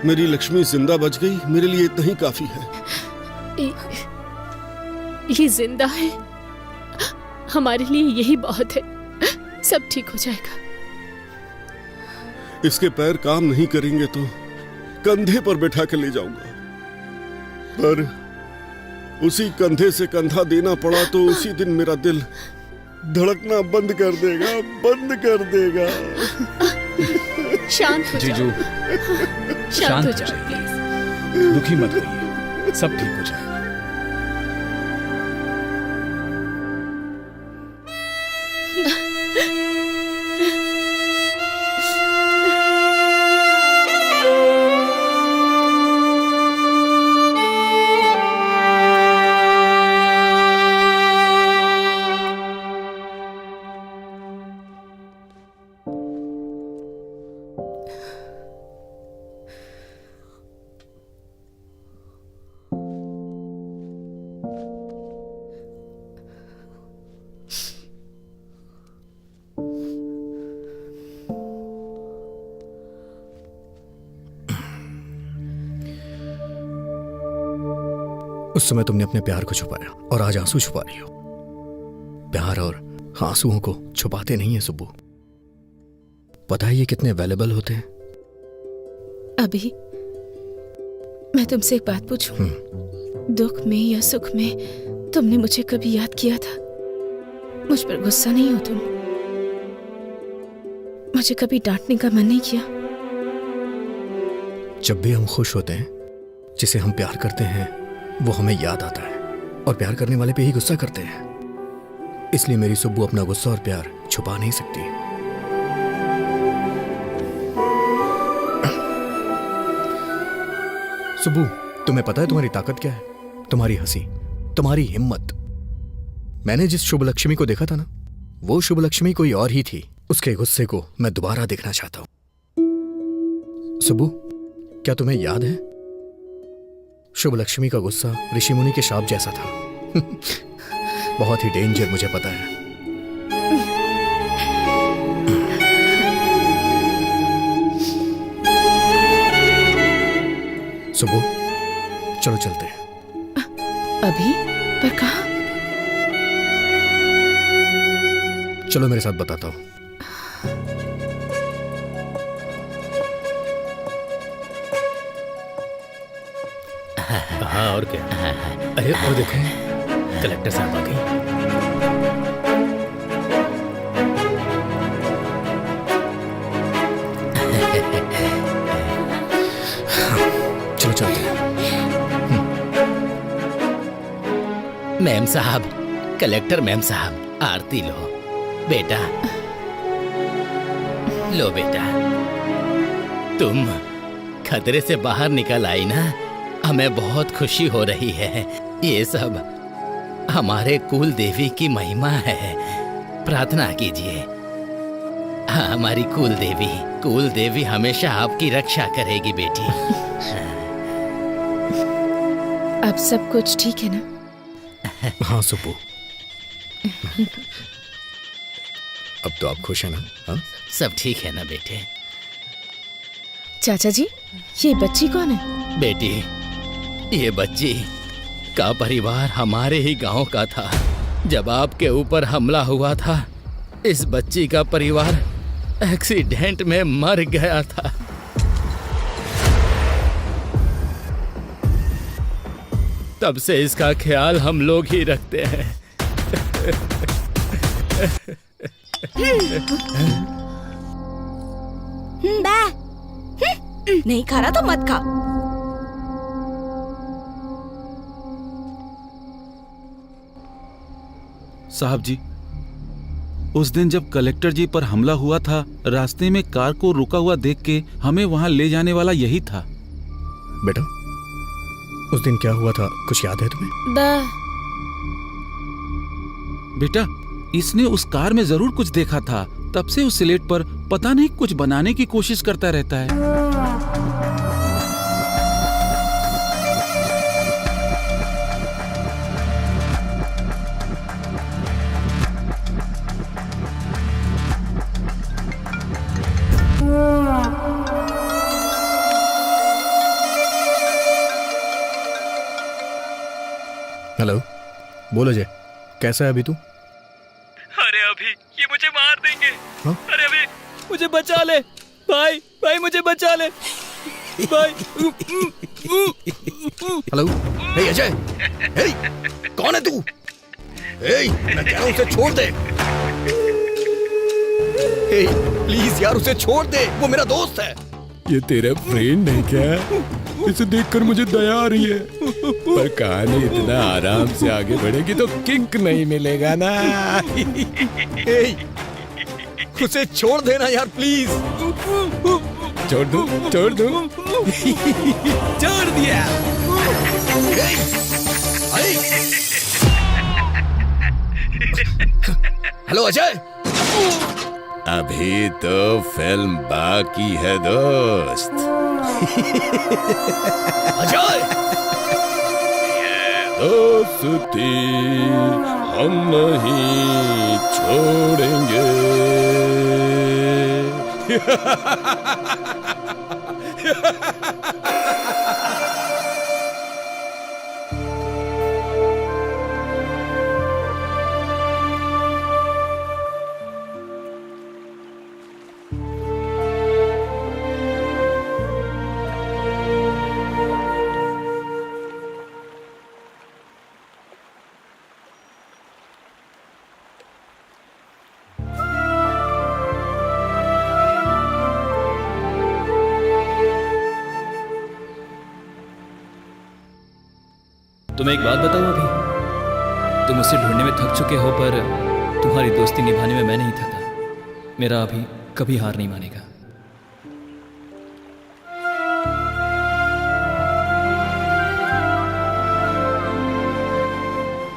मेरी लक्ष्मी जिंदा बच गई, मेरे लिए इतना ही काफी है। ये जिंदा है, हमारे लिए यही बहुत है। सब ठीक हो जाएगा। इसके पैर काम नहीं करेंगे तो कंधे पर बैठा कर ले जाऊंगा। पर उसी कंधे से कंधा देना पड़ा तो उसी दिन मेरा दिल धड़कना बंद कर देगा, बंद कर देगा। शांत हो जीजू, शांत हो जाओ प्लीज। दुखी मत होइए, सब ठीक हो जाएगा। उस समय तुमने अपने प्यार को छुपाया और आज आंसू छुपा रही हो। प्यार और आंसुओं को छुपाते नहीं है सुब्बू। पता है ये कितने वैल्यूएबल होते हैं? अभी मैं तुमसे एक बात पूछूं? दुख में या सुख में तुमने मुझे कभी याद किया था? मुझ पर गुस्सा नहीं हो तुम? मुझे कभी डांटने का मन नहीं किया? जब भी हम खुश होते हैं, जिसे हम प्यार करते हैं वो हमें याद आता है और प्यार करने वाले पे ही गुस्सा करते हैं। इसलिए मेरी सुब्बू अपना गुस्सा और प्यार छुपा नहीं सकती। सुब्बू, तुम्हें पता है तुम्हारी ताकत क्या है? तुम्हारी हंसी, तुम्हारी हिम्मत। मैंने जिस शुभ लक्ष्मी को देखा था ना, वो शुभ लक्ष्मी कोई और ही थी। उसके गुस्से को मैं दोबारा देखना चाहता हूं। सुब्बू, क्या तुम्हें याद है शुभ लक्ष्मी का गुस्सा ऋषि मुनि के शाप जैसा था। बहुत ही डेंजर, मुझे पता है। सुबह चलो चलते हैं। अभी? पर कहाँ? चलो मेरे साथ बताता हूँ। हाँ और क्या? अरे वो देखो, कलेक्टर साहब आ गई। चलो चलते हैं। मैम साहब, कलेक्टर मैम साहब, आरती लो। बेटा लो बेटा, तुम खतरे से बाहर निकल आई ना, हमें बहुत खुशी हो रही है। ये सब हमारे कुल देवी की महिमा है, प्रार्थना कीजिए। हमारी कुल देवी हमेशा आपकी रक्षा करेगी बेटी। अब सब कुछ ठीक है ना? हाँ सुप्पू, अब तो आप खुश हैं ना? हाँ? सब ठीक है ना बेटे? चाचा जी, ये बच्ची कौन है? बेटी, ये बच्ची का परिवार हमारे ही गांव का था। जब आपके ऊपर हमला हुआ था, इस बच्ची का परिवार एक्सीडेंट में मर गया था। तब से इसका ख्याल हम लोग ही रखते हैं। नहीं खा रहा तो मत खा। साहब जी, उस दिन जब कलेक्टर जी पर हमला हुआ था, रास्ते में कार को रुका हुआ देख के हमें वहां ले जाने वाला यही था। बेटा, उस दिन क्या हुआ था, कुछ याद है तुम्हें? बेटा, इसने उस कार में जरूर कुछ देखा था। तब से उस स्लेट पर पता नहीं कुछ बनाने की कोशिश करता रहता है। हेलो, बोलो जय, कैसा है अभी तू? अरे अभी ये मुझे मार देंगे। हाँ? अरे अभी मुझे बचा ले भाई, भाई मुझे बचा ले भाई। हेलो, हे अजय, हे, कौन है तू? हे, मैं कह रहा हूँ उसे छोड़ दे। हे, प्लीज यार उसे छोड़ दे, वो मेरा दोस्त है। ये तेरा फ्रेंड है क्या? इसे देखकर मुझे दया आ रही है, पर कहानी इतना आराम से आगे बढ़ेगी तो किंक नहीं मिलेगा ना। हे, उसे छोड़ देना यार प्लीज। छोड़ दूं? छोड़ दूं? छोड़ दिया। हेलो अजय। अभी तो फिल्म बाकी है दोस्त। अजय, ये दोस्ती हम नहीं छोड़ेंगे। तुम्हें एक बात बताऊं, अभी तुम मुझसे ढूंढने में थक चुके हो, पर तुम्हारी दोस्ती निभाने में मैं नहीं थका। मेरा अभी कभी हार नहीं मानेगा।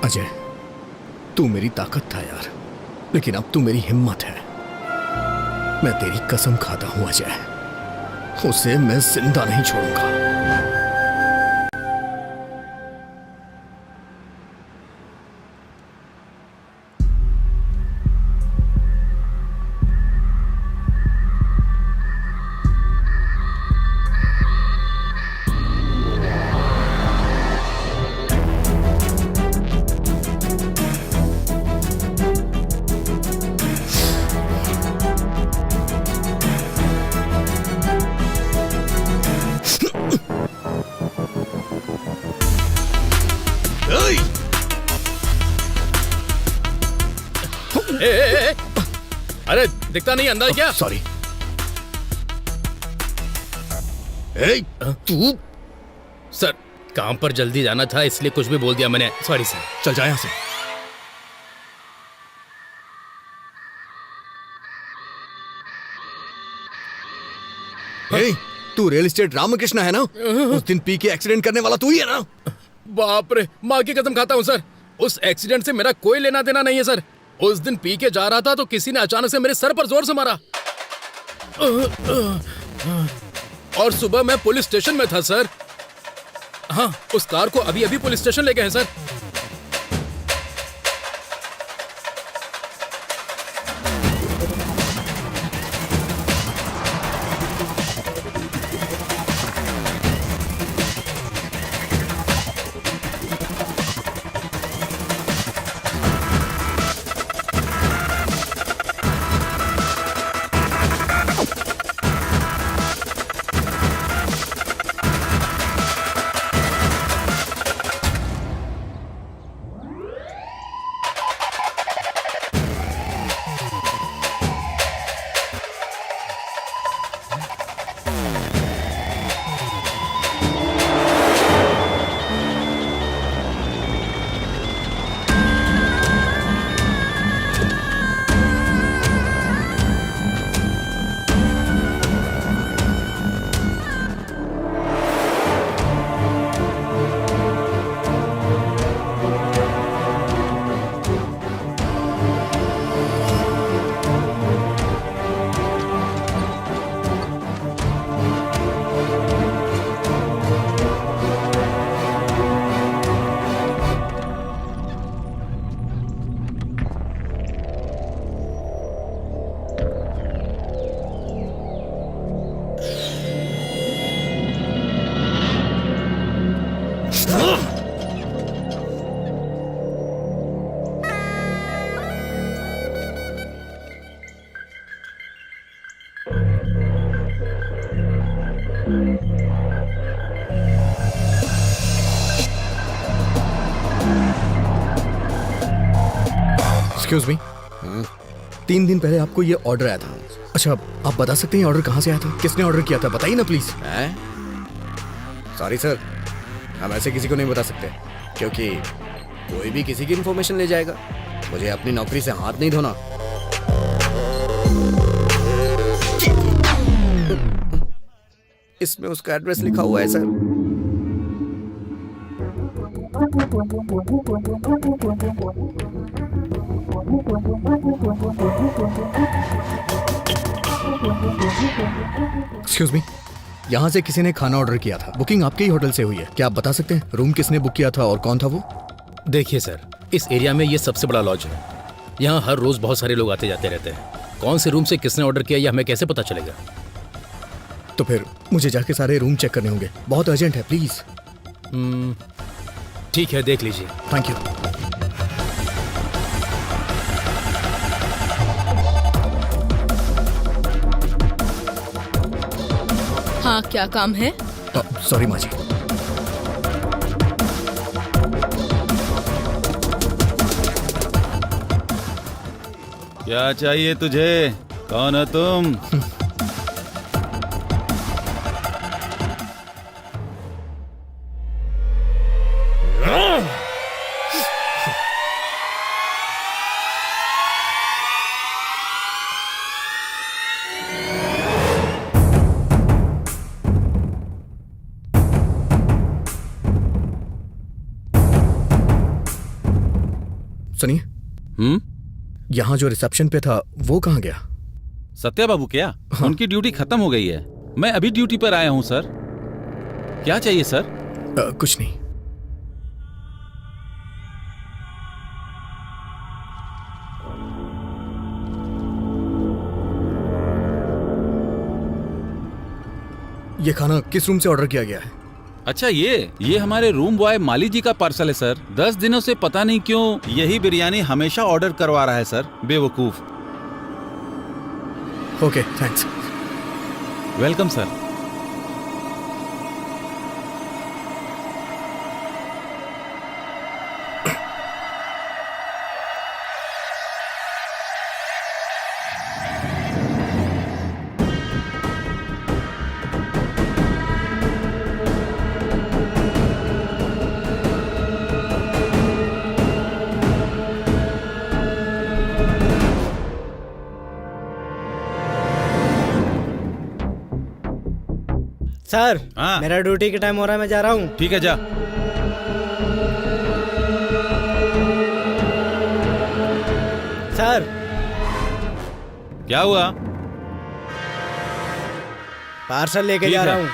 अजय, तू मेरी ताकत था यार, लेकिन अब तू मेरी हिम्मत है। मैं तेरी कसम खाता हूं अजय, उसे मैं जिंदा नहीं छोड़ूंगा। अरे दिखता नहीं, अंदर क्या? सॉरी। तू? सर, काम पर जल्दी जाना था इसलिए कुछ भी बोल दिया मैंने। Sorry sir. चल जा यहाँ से। तू रियल एस्टेट रामकृष्ण है ना? उस दिन पी के एक्सीडेंट करने वाला तू ही है ना? बाप रे, माँ की कसम खाता हूँ सर, उस एक्सीडेंट से मेरा कोई लेना देना नहीं है सर। उस दिन पी के जा रहा था तो किसी ने अचानक से मेरे सर पर जोर से मारा और सुबह मैं पुलिस स्टेशन में था सर। हाँ, उस कार को अभी अभी पुलिस स्टेशन ले गए हैं सर। एक्सक्यूज मी, 3 दिन पहले आपको ये ऑर्डर आया था। अच्छा, आप बता सकते हैं ऑर्डर कहाँ से आया था, किसने ऑर्डर किया था? बताइए ना प्लीज। सॉरी सर, हम ऐसे किसी को नहीं बता सकते क्योंकि कोई भी किसी की इन्फॉर्मेशन ले जाएगा। मुझे अपनी नौकरी से हाथ नहीं धोना। इसमें उसका एड्रेस लिखा हुआ है सर। एक्सक्यूज मी, यहाँ से किसी ने खाना ऑर्डर किया था। बुकिंग आपके ही होटल से हुई है। क्या आप बता सकते हैं रूम किसने बुक किया था और कौन था वो? देखिए सर, इस एरिया में ये सबसे बड़ा लॉज है। यहाँ हर रोज बहुत सारे लोग आते जाते रहते हैं। कौन से रूम से किसने ऑर्डर किया ये हमें कैसे पता चलेगा? तो फिर मुझे जाके सारे रूम चेक करने होंगे। बहुत अर्जेंट है, प्लीज। ठीक है, देख लीजिए। Thank you. हाँ, क्या काम है? सॉरी माँ जी। क्या चाहिए तुझे? कौन हो तुम? सुनिए, यहाँ जो रिसेप्शन पे था वो कहाँ गया? सत्या बाबू क्या? हाँ। उनकी ड्यूटी खत्म हो गई है। मैं अभी ड्यूटी पर आया हूँ सर। क्या चाहिए सर? कुछ नहीं। ये खाना किस रूम से ऑर्डर किया गया है? अच्छा, ये हमारे रूम बॉय माली जी का पार्सल है सर। 10 दिनों से पता नहीं क्यों यही बिरयानी हमेशा ऑर्डर करवा रहा है सर, बेवकूफ। Okay, thanks. Welcome sir. Sir, मेरा ड्यूटी का टाइम हो रहा है, मैं जा रहा हूँ। ठीक है, जा। क्या हुआ? पार्सल लेके ठीक जा है। रहा हूँ।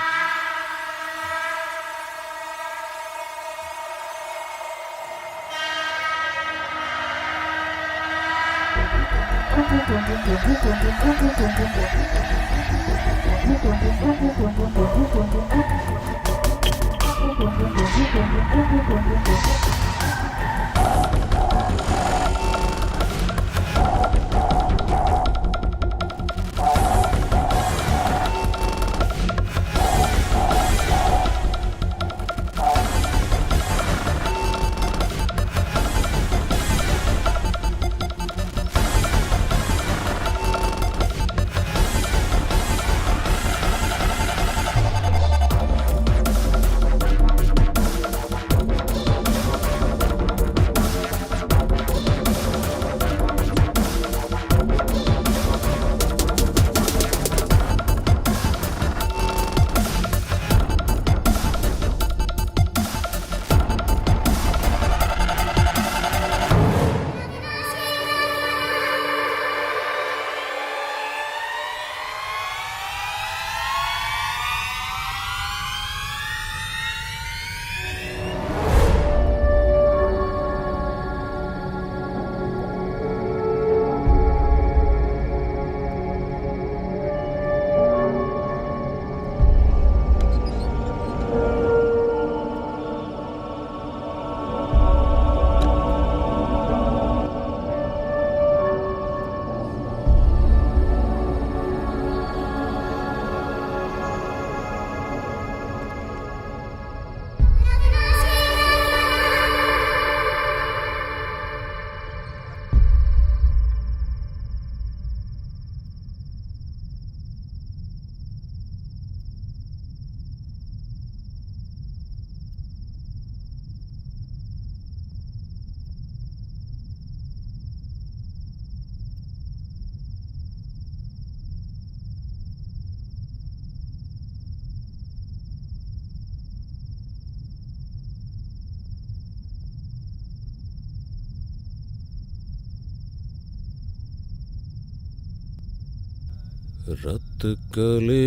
रत कले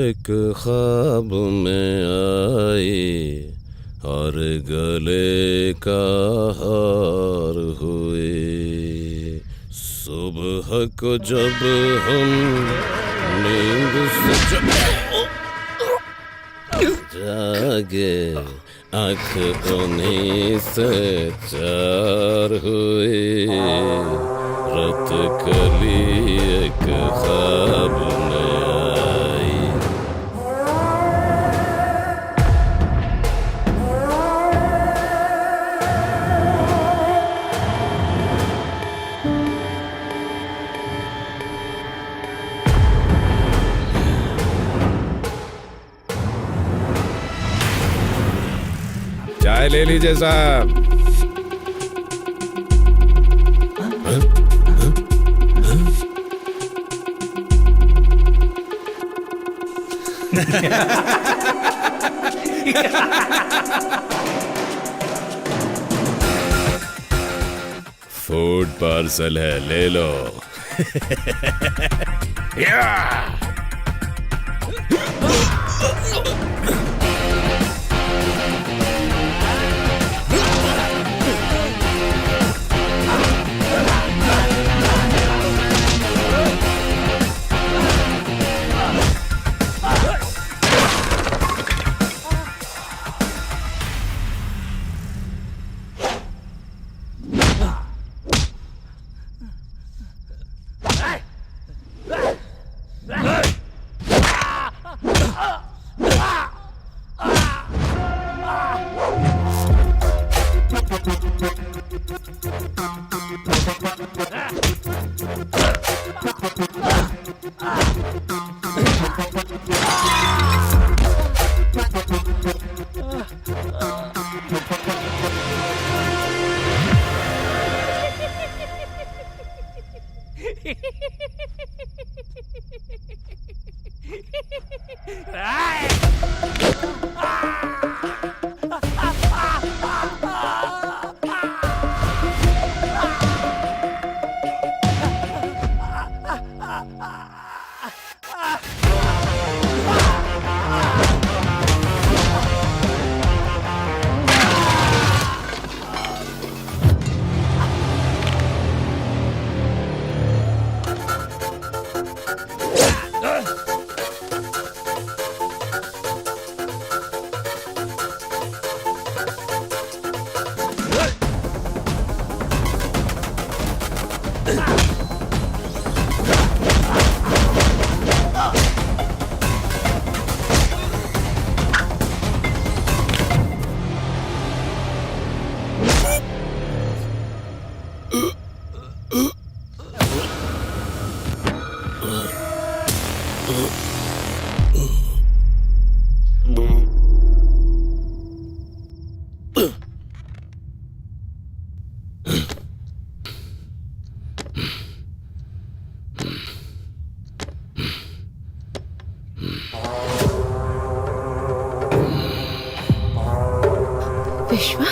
एक ख्वाब में आई और गले का हार हुए। सुबह को जब हम नींद से जागे आँख उन्हीं से चार हुए। रत कली एक ख्वाब में आई। चाय ले लीजिए साहब। फूड पार्सल है, ले लो। विश्वा,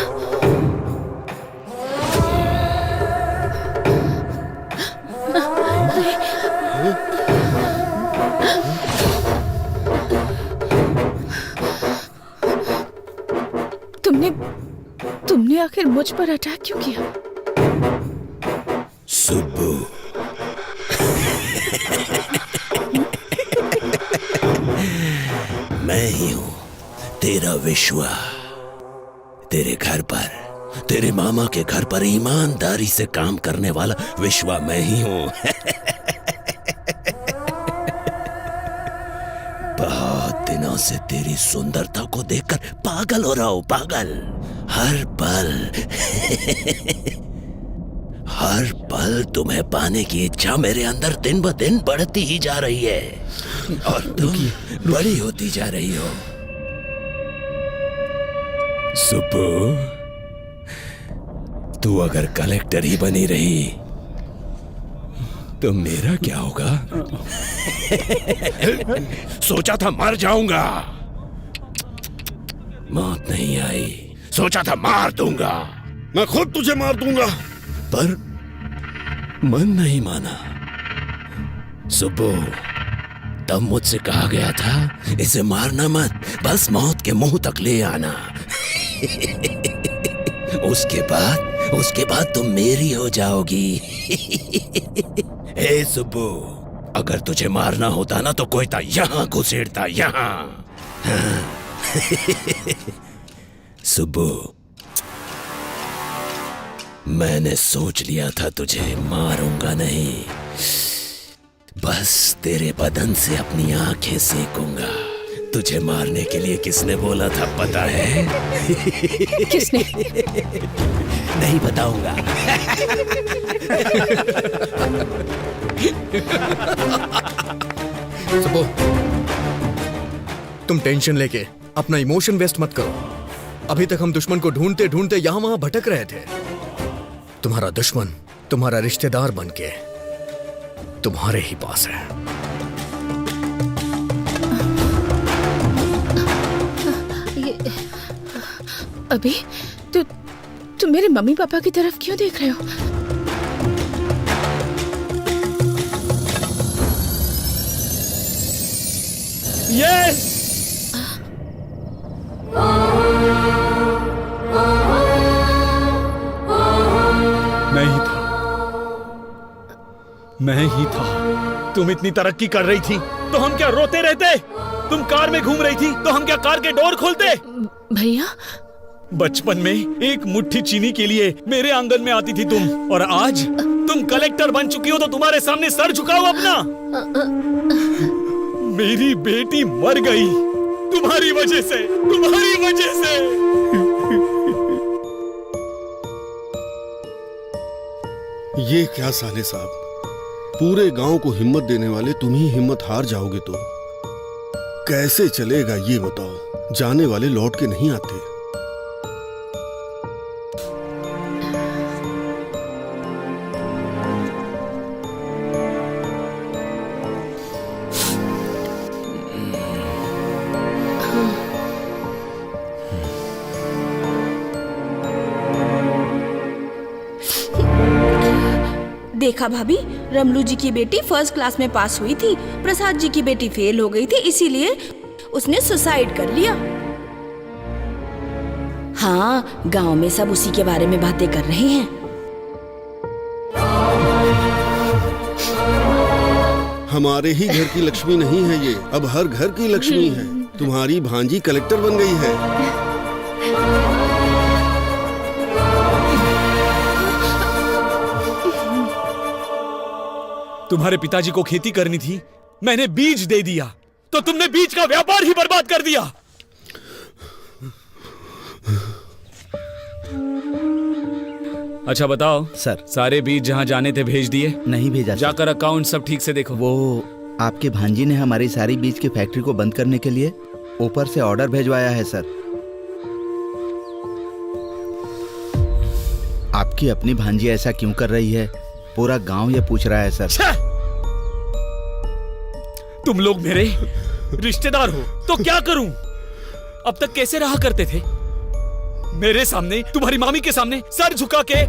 तुमने आखिर मुझ पर अटैक क्यों किया? सुब्बू, मैं ही हूं तेरा विश्वा। तेरे घर पर, तेरे मामा के घर पर ईमानदारी से काम करने वाला विश्वा मैं ही हूं। बहुत दिनों से तेरी सुंदरता को देखकर पागल हो रहा हूं, पागल। हर पल तुम्हें पाने की इच्छा मेरे अंदर दिन ब दिन बढ़ती ही जा रही है और तुम बड़ी होती जा रही हो। सुब्बू, तू अगर कलेक्टर ही बनी रही तो मेरा क्या होगा? सोचा था मर जाऊंगा, मौत नहीं आई। सोचा था मार दूंगा, मैं खुद तुझे मार दूंगा, पर मन नहीं माना। सुब्बू, तब मुझसे कहा गया था इसे मारना मत, बस मौत के मुंह तक ले आना। उसके बाद तुम मेरी हो जाओगी। हे सुब्बू, अगर तुझे मारना होता ना तो कोई था यहां घुसेड़ता, यहां। सुब्बू, मैंने सोच लिया था तुझे मारूंगा नहीं, बस तेरे बदन से अपनी आंखें सेकूंगा। तुझे मारने के लिए किसने बोला था पता है? किसने? नहीं बताऊंगा। सुबो, तुम टेंशन लेके अपना इमोशन वेस्ट मत करो। अभी तक हम दुश्मन को ढूंढते ढूंढते यहां वहां भटक रहे थे। तुम्हारा दुश्मन तुम्हारा रिश्तेदार बनके तुम्हारे ही पास है। अभी तुम मेरे मम्मी पापा की तरफ क्यों देख रहे हो? यस! मैं ही था। तुम इतनी तरक्की कर रही थी तो हम क्या रोते रहते? तुम कार में घूम रही थी तो हम क्या कार के डोर खोलते? भैया, बचपन में एक मुट्ठी चीनी के लिए मेरे आंगन में आती थी तुम, और आज तुम कलेक्टर बन चुकी हो तो तुम्हारे सामने सर झुकाओ अपना। मेरी बेटी मर गई तुम्हारी वजह से, तुम्हारी वजह से। ये क्या साले साहब, पूरे गांव को हिम्मत देने वाले तुम ही हिम्मत हार जाओगे तो कैसे चलेगा ये बताओ? जाने वाले लौट के नहीं आते। देखा भाभी, रमलू जी की बेटी फर्स्ट क्लास में पास हुई थी, प्रसाद जी की बेटी फेल हो गई थी, इसीलिए उसने सुसाइड कर लिया। हाँ, गांव में सब उसी के बारे में बातें कर रहे हैं। हमारे ही घर की लक्ष्मी नहीं है ये, अब हर घर की लक्ष्मी है। तुम्हारी भांजी कलेक्टर बन गई है। तुम्हारे पिताजी को खेती करनी थी, मैंने बीज दे दिया तो तुमने बीज का व्यापार ही बर्बाद कर दिया। अच्छा बताओ सर, सारे बीज जहां जाने थे भेज दिए? नहीं भेजा। जाकर अकाउंट सब ठीक से देखो। वो आपके भांजी ने हमारी सारी बीज की फैक्ट्री को बंद करने के लिए ऊपर से ऑर्डर भेजवाया है सर। आपकी अपनी भांजी ऐसा क्यों कर रही है, पूरा गांव ये पूछ रहा है सर। तुम लोग मेरे रिश्तेदार हो तो क्या करूं? अब तक कैसे रहा करते थे? मेरे सामने, तुम्हारी मामी के सामने सर झुका के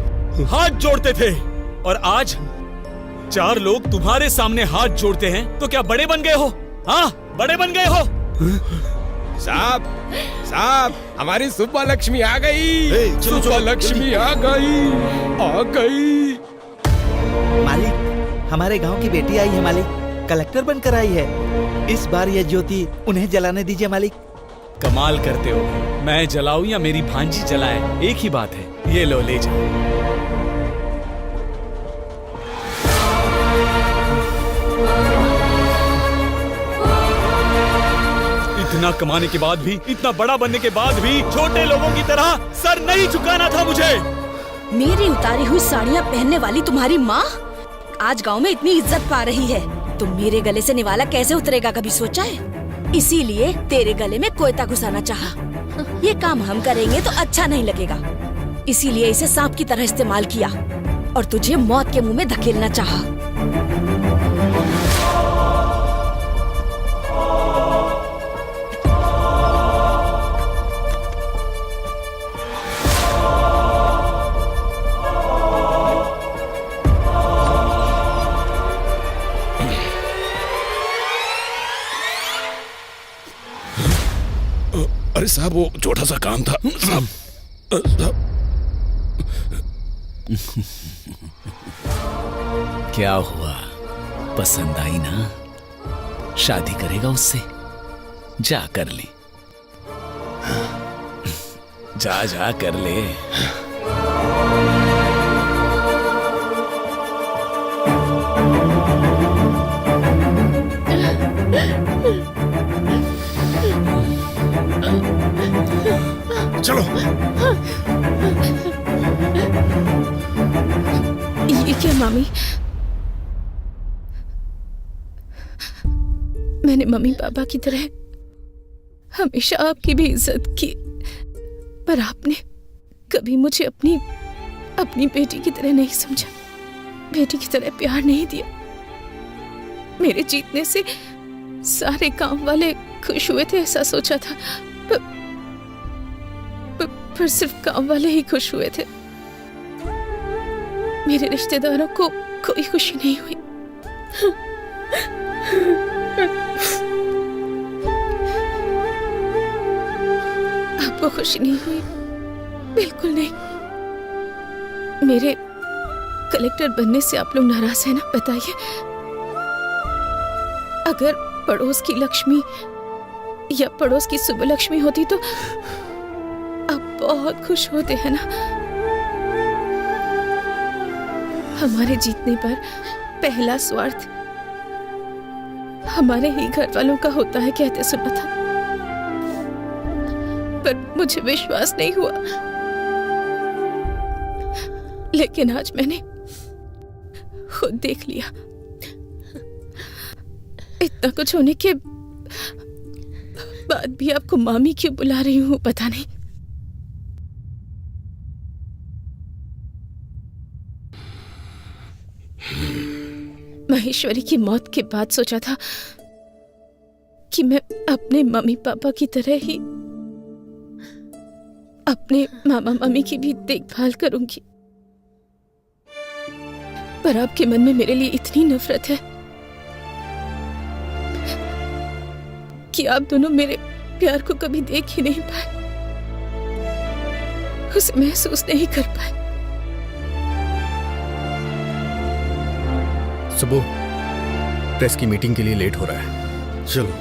हाथ जोड़ते थे, और आज 4 लोग तुम्हारे सामने हाथ जोड़ते हैं, तो क्या बड़े बन गए हो? हाँ, बड़े बन गए हो? साहब, साहब, हमारी सुब्बा लक्ष्मी आ गई। सुब्बा लक्ष्मी आ गई, आ गई। मालिक, हमारे गांव की बेटी आई है मालिक, कलेक्टर बनकर आई है। इस बार ये ज्योति उन्हें जलाने दीजिए मालिक। कमाल करते हो, मैं जलाऊं या मेरी भांजी जलाए, एक ही बात है। ये लो, ले जाओ। इतना कमाने के बाद भी, इतना बड़ा बनने के बाद भी छोटे लोगों की तरह सर नहीं झुकाना था मुझे। मेरी उतारी हुई साड़ियाँ पहनने वाली तुम्हारी माँ आज गांव में इतनी इज्जत पा रही है, तो मेरे गले से निवाला कैसे उतरेगा, कभी सोचा है? इसीलिए तेरे गले में कोयता घुसाना चाहा। ये काम हम करेंगे तो अच्छा नहीं लगेगा, इसीलिए इसे सांप की तरह इस्तेमाल किया और तुझे मौत के मुंह में धकेलना चाहा। अरे साहब, वो छोटा सा काम था साहब। क्या हुआ, पसंद आई ना? शादी करेगा उससे? जा कर ले, जा जा कर ले। चलो। ये क्या मामी? मैंने मम्मी पापा की तरह हमेशा आपकी भी इज्जत की, पर आपने कभी मुझे अपनी बेटी की तरह नहीं समझा, बेटी की तरह प्यार नहीं दिया। मेरे जीतने से सारे गांव वाले खुश हुए थे ऐसा सोचा था, पर सिर्फ गांव वाले ही खुश हुए थे। मेरे रिश्तेदारों को कोई खुशी नहीं हुई। आपको खुशी नहीं हुई? बिल्कुल नहीं। मेरे कलेक्टर बनने से आप लोग नाराज हैं ना? बताइए, अगर पड़ोस की लक्ष्मी या पड़ोस की सुबह लक्ष्मी होती तो आप बहुत खुश होते हैं ना? हमारे जीतने पर पहला स्वार्थ हमारे ही घर वालों का होता है कहते सुना था, पर मुझे विश्वास नहीं हुआ। लेकिन आज मैंने खुद देख लिया। इतना कुछ होने के बाद भी आपको मामी क्यों बुला रही हूँ पता नहीं। महेश्वरी की मौत के बाद सोचा था कि मैं अपने मम्मी पापा की तरह ही अपने मामा मम्मी की भी देखभाल करूंगी, पर आपके मन में मेरे लिए इतनी नफरत है कि आप दोनों मेरे प्यार को कभी देख ही नहीं पाए, उसे महसूस नहीं कर पाए। सुबह प्रेस की मीटिंग के लिए लेट हो रहा है, चलो।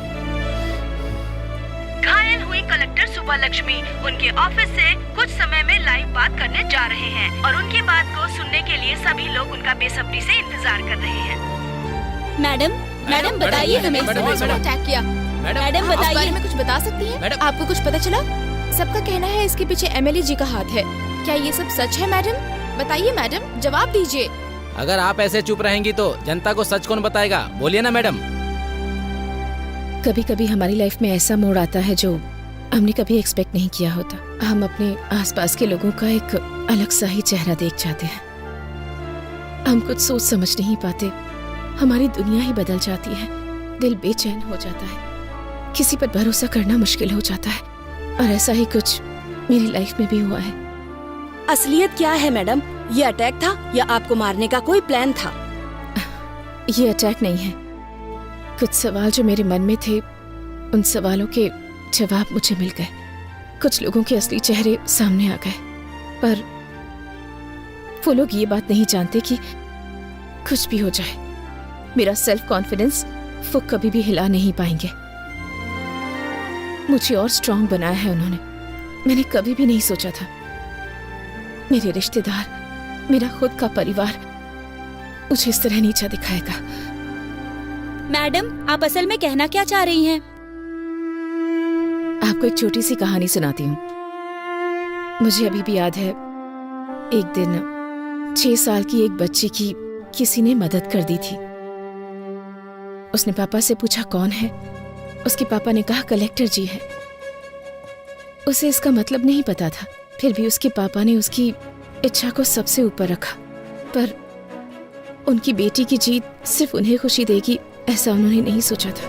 घायल हुई कलेक्टर सुबह लक्ष्मी उनके ऑफिस से कुछ समय में लाइव बात करने जा रहे हैं और उनकी बात को सुनने के लिए सभी लोग उनका बेसब्री से इंतजार कर रहे हैं। मैडम बताइए, हमें अटैक किया। मैडम बताइए, इस बारे में कुछ बता सकती हैं? आपको कुछ पता चला? सबका कहना है इसके पीछे एमएलए जी का हाथ है, क्या ये सब सच है? मैडम बताइए, मैडम जवाब दीजिए। अगर आप ऐसे चुप रहेंगी तो जनता को सच कौन बताएगा? बोलिए ना मैडम। कभी कभी हमारी लाइफ में ऐसा मोड़ आता है जो हमने कभी एक्सपेक्ट नहीं किया होता। हम अपने आसपास के लोगों का एक अलग सा ही चेहरा देख जाते हैं। हम कुछ सोच समझ नहीं पाते, हमारी दुनिया ही बदल जाती है, दिल बेचैन हो जाता है, किसी पर भरोसा करना मुश्किल हो जाता है। और ऐसा ही कुछ मेरी लाइफ में भी हुआ है। असलियत क्या है मैडम? ये अटैक था या आपको मारने का कोई प्लान था? ये अटैक नहीं है। कुछ सवाल जो मेरे मन में थे, उन सवालों के जवाब मुझे मिल गए। कुछ लोगों के असली चेहरे सामने आ गए, पर वो लोग ये बात नहीं जानते कि कुछ भी हो जाए, मेरा सेल्फ कॉन्फिडेंस वो कभी भी हिला नहीं पाएंगे। मुझे और स्ट्रांग बनाया है उन्होंने। मैंने कभी भी नहीं सोचा था मेरे रिश्तेदार, मेरा खुद का परिवार मुझे इस तरह नीचा दिखाएगा। मैडम, आप असल में कहना क्या चाह रही हैं? आपको एक छोटी सी कहानी सुनाती हूँ। मुझे अभी भी याद है, एक दिन 6 साल की एक बच्ची की किसी ने मदद कर दी थी। उसने पापा से पूछा कौन है। उसके पापा ने कहा कलेक्टर जी है। उसे इसका मतलब नहीं पता था, फिर भी उसके पापा ने उसकी इच्छा को सबसे ऊपर रखा। पर उनकी बेटी की जीत सिर्फ उन्हें खुशी देगी, ऐसा उन्होंने नहीं सोचा था।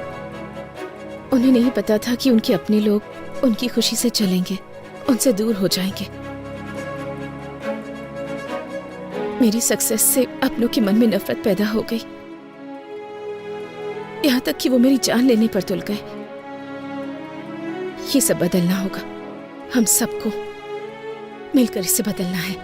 उन्हें नहीं पता था कि उनके अपने लोग उनकी खुशी से चलेंगे, उनसे दूर हो जाएंगे। मेरी सक्सेस से अपनों के मन में नफरत पैदा हो गई, यहाँ तक कि वो मेरी जान लेने पर तुल गए। ये सब बदलना होगा, हम सबको मिलकर इसे बदलना है।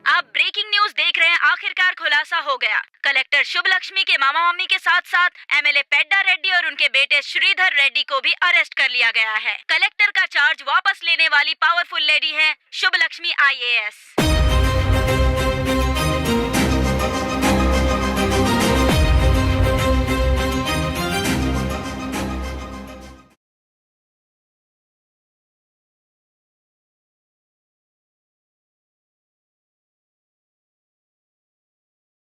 आप ब्रेकिंग न्यूज देख रहे हैं। आखिरकार खुलासा हो गया। कलेक्टर शुभ लक्ष्मी के मामा मामी के साथ साथ एमएलए पेड्डा रेड्डी और उनके बेटे श्रीधर रेड्डी को भी अरेस्ट कर लिया गया है। कलेक्टर का चार्ज वापस लेने वाली पावरफुल लेडी है शुभ लक्ष्मी IAS।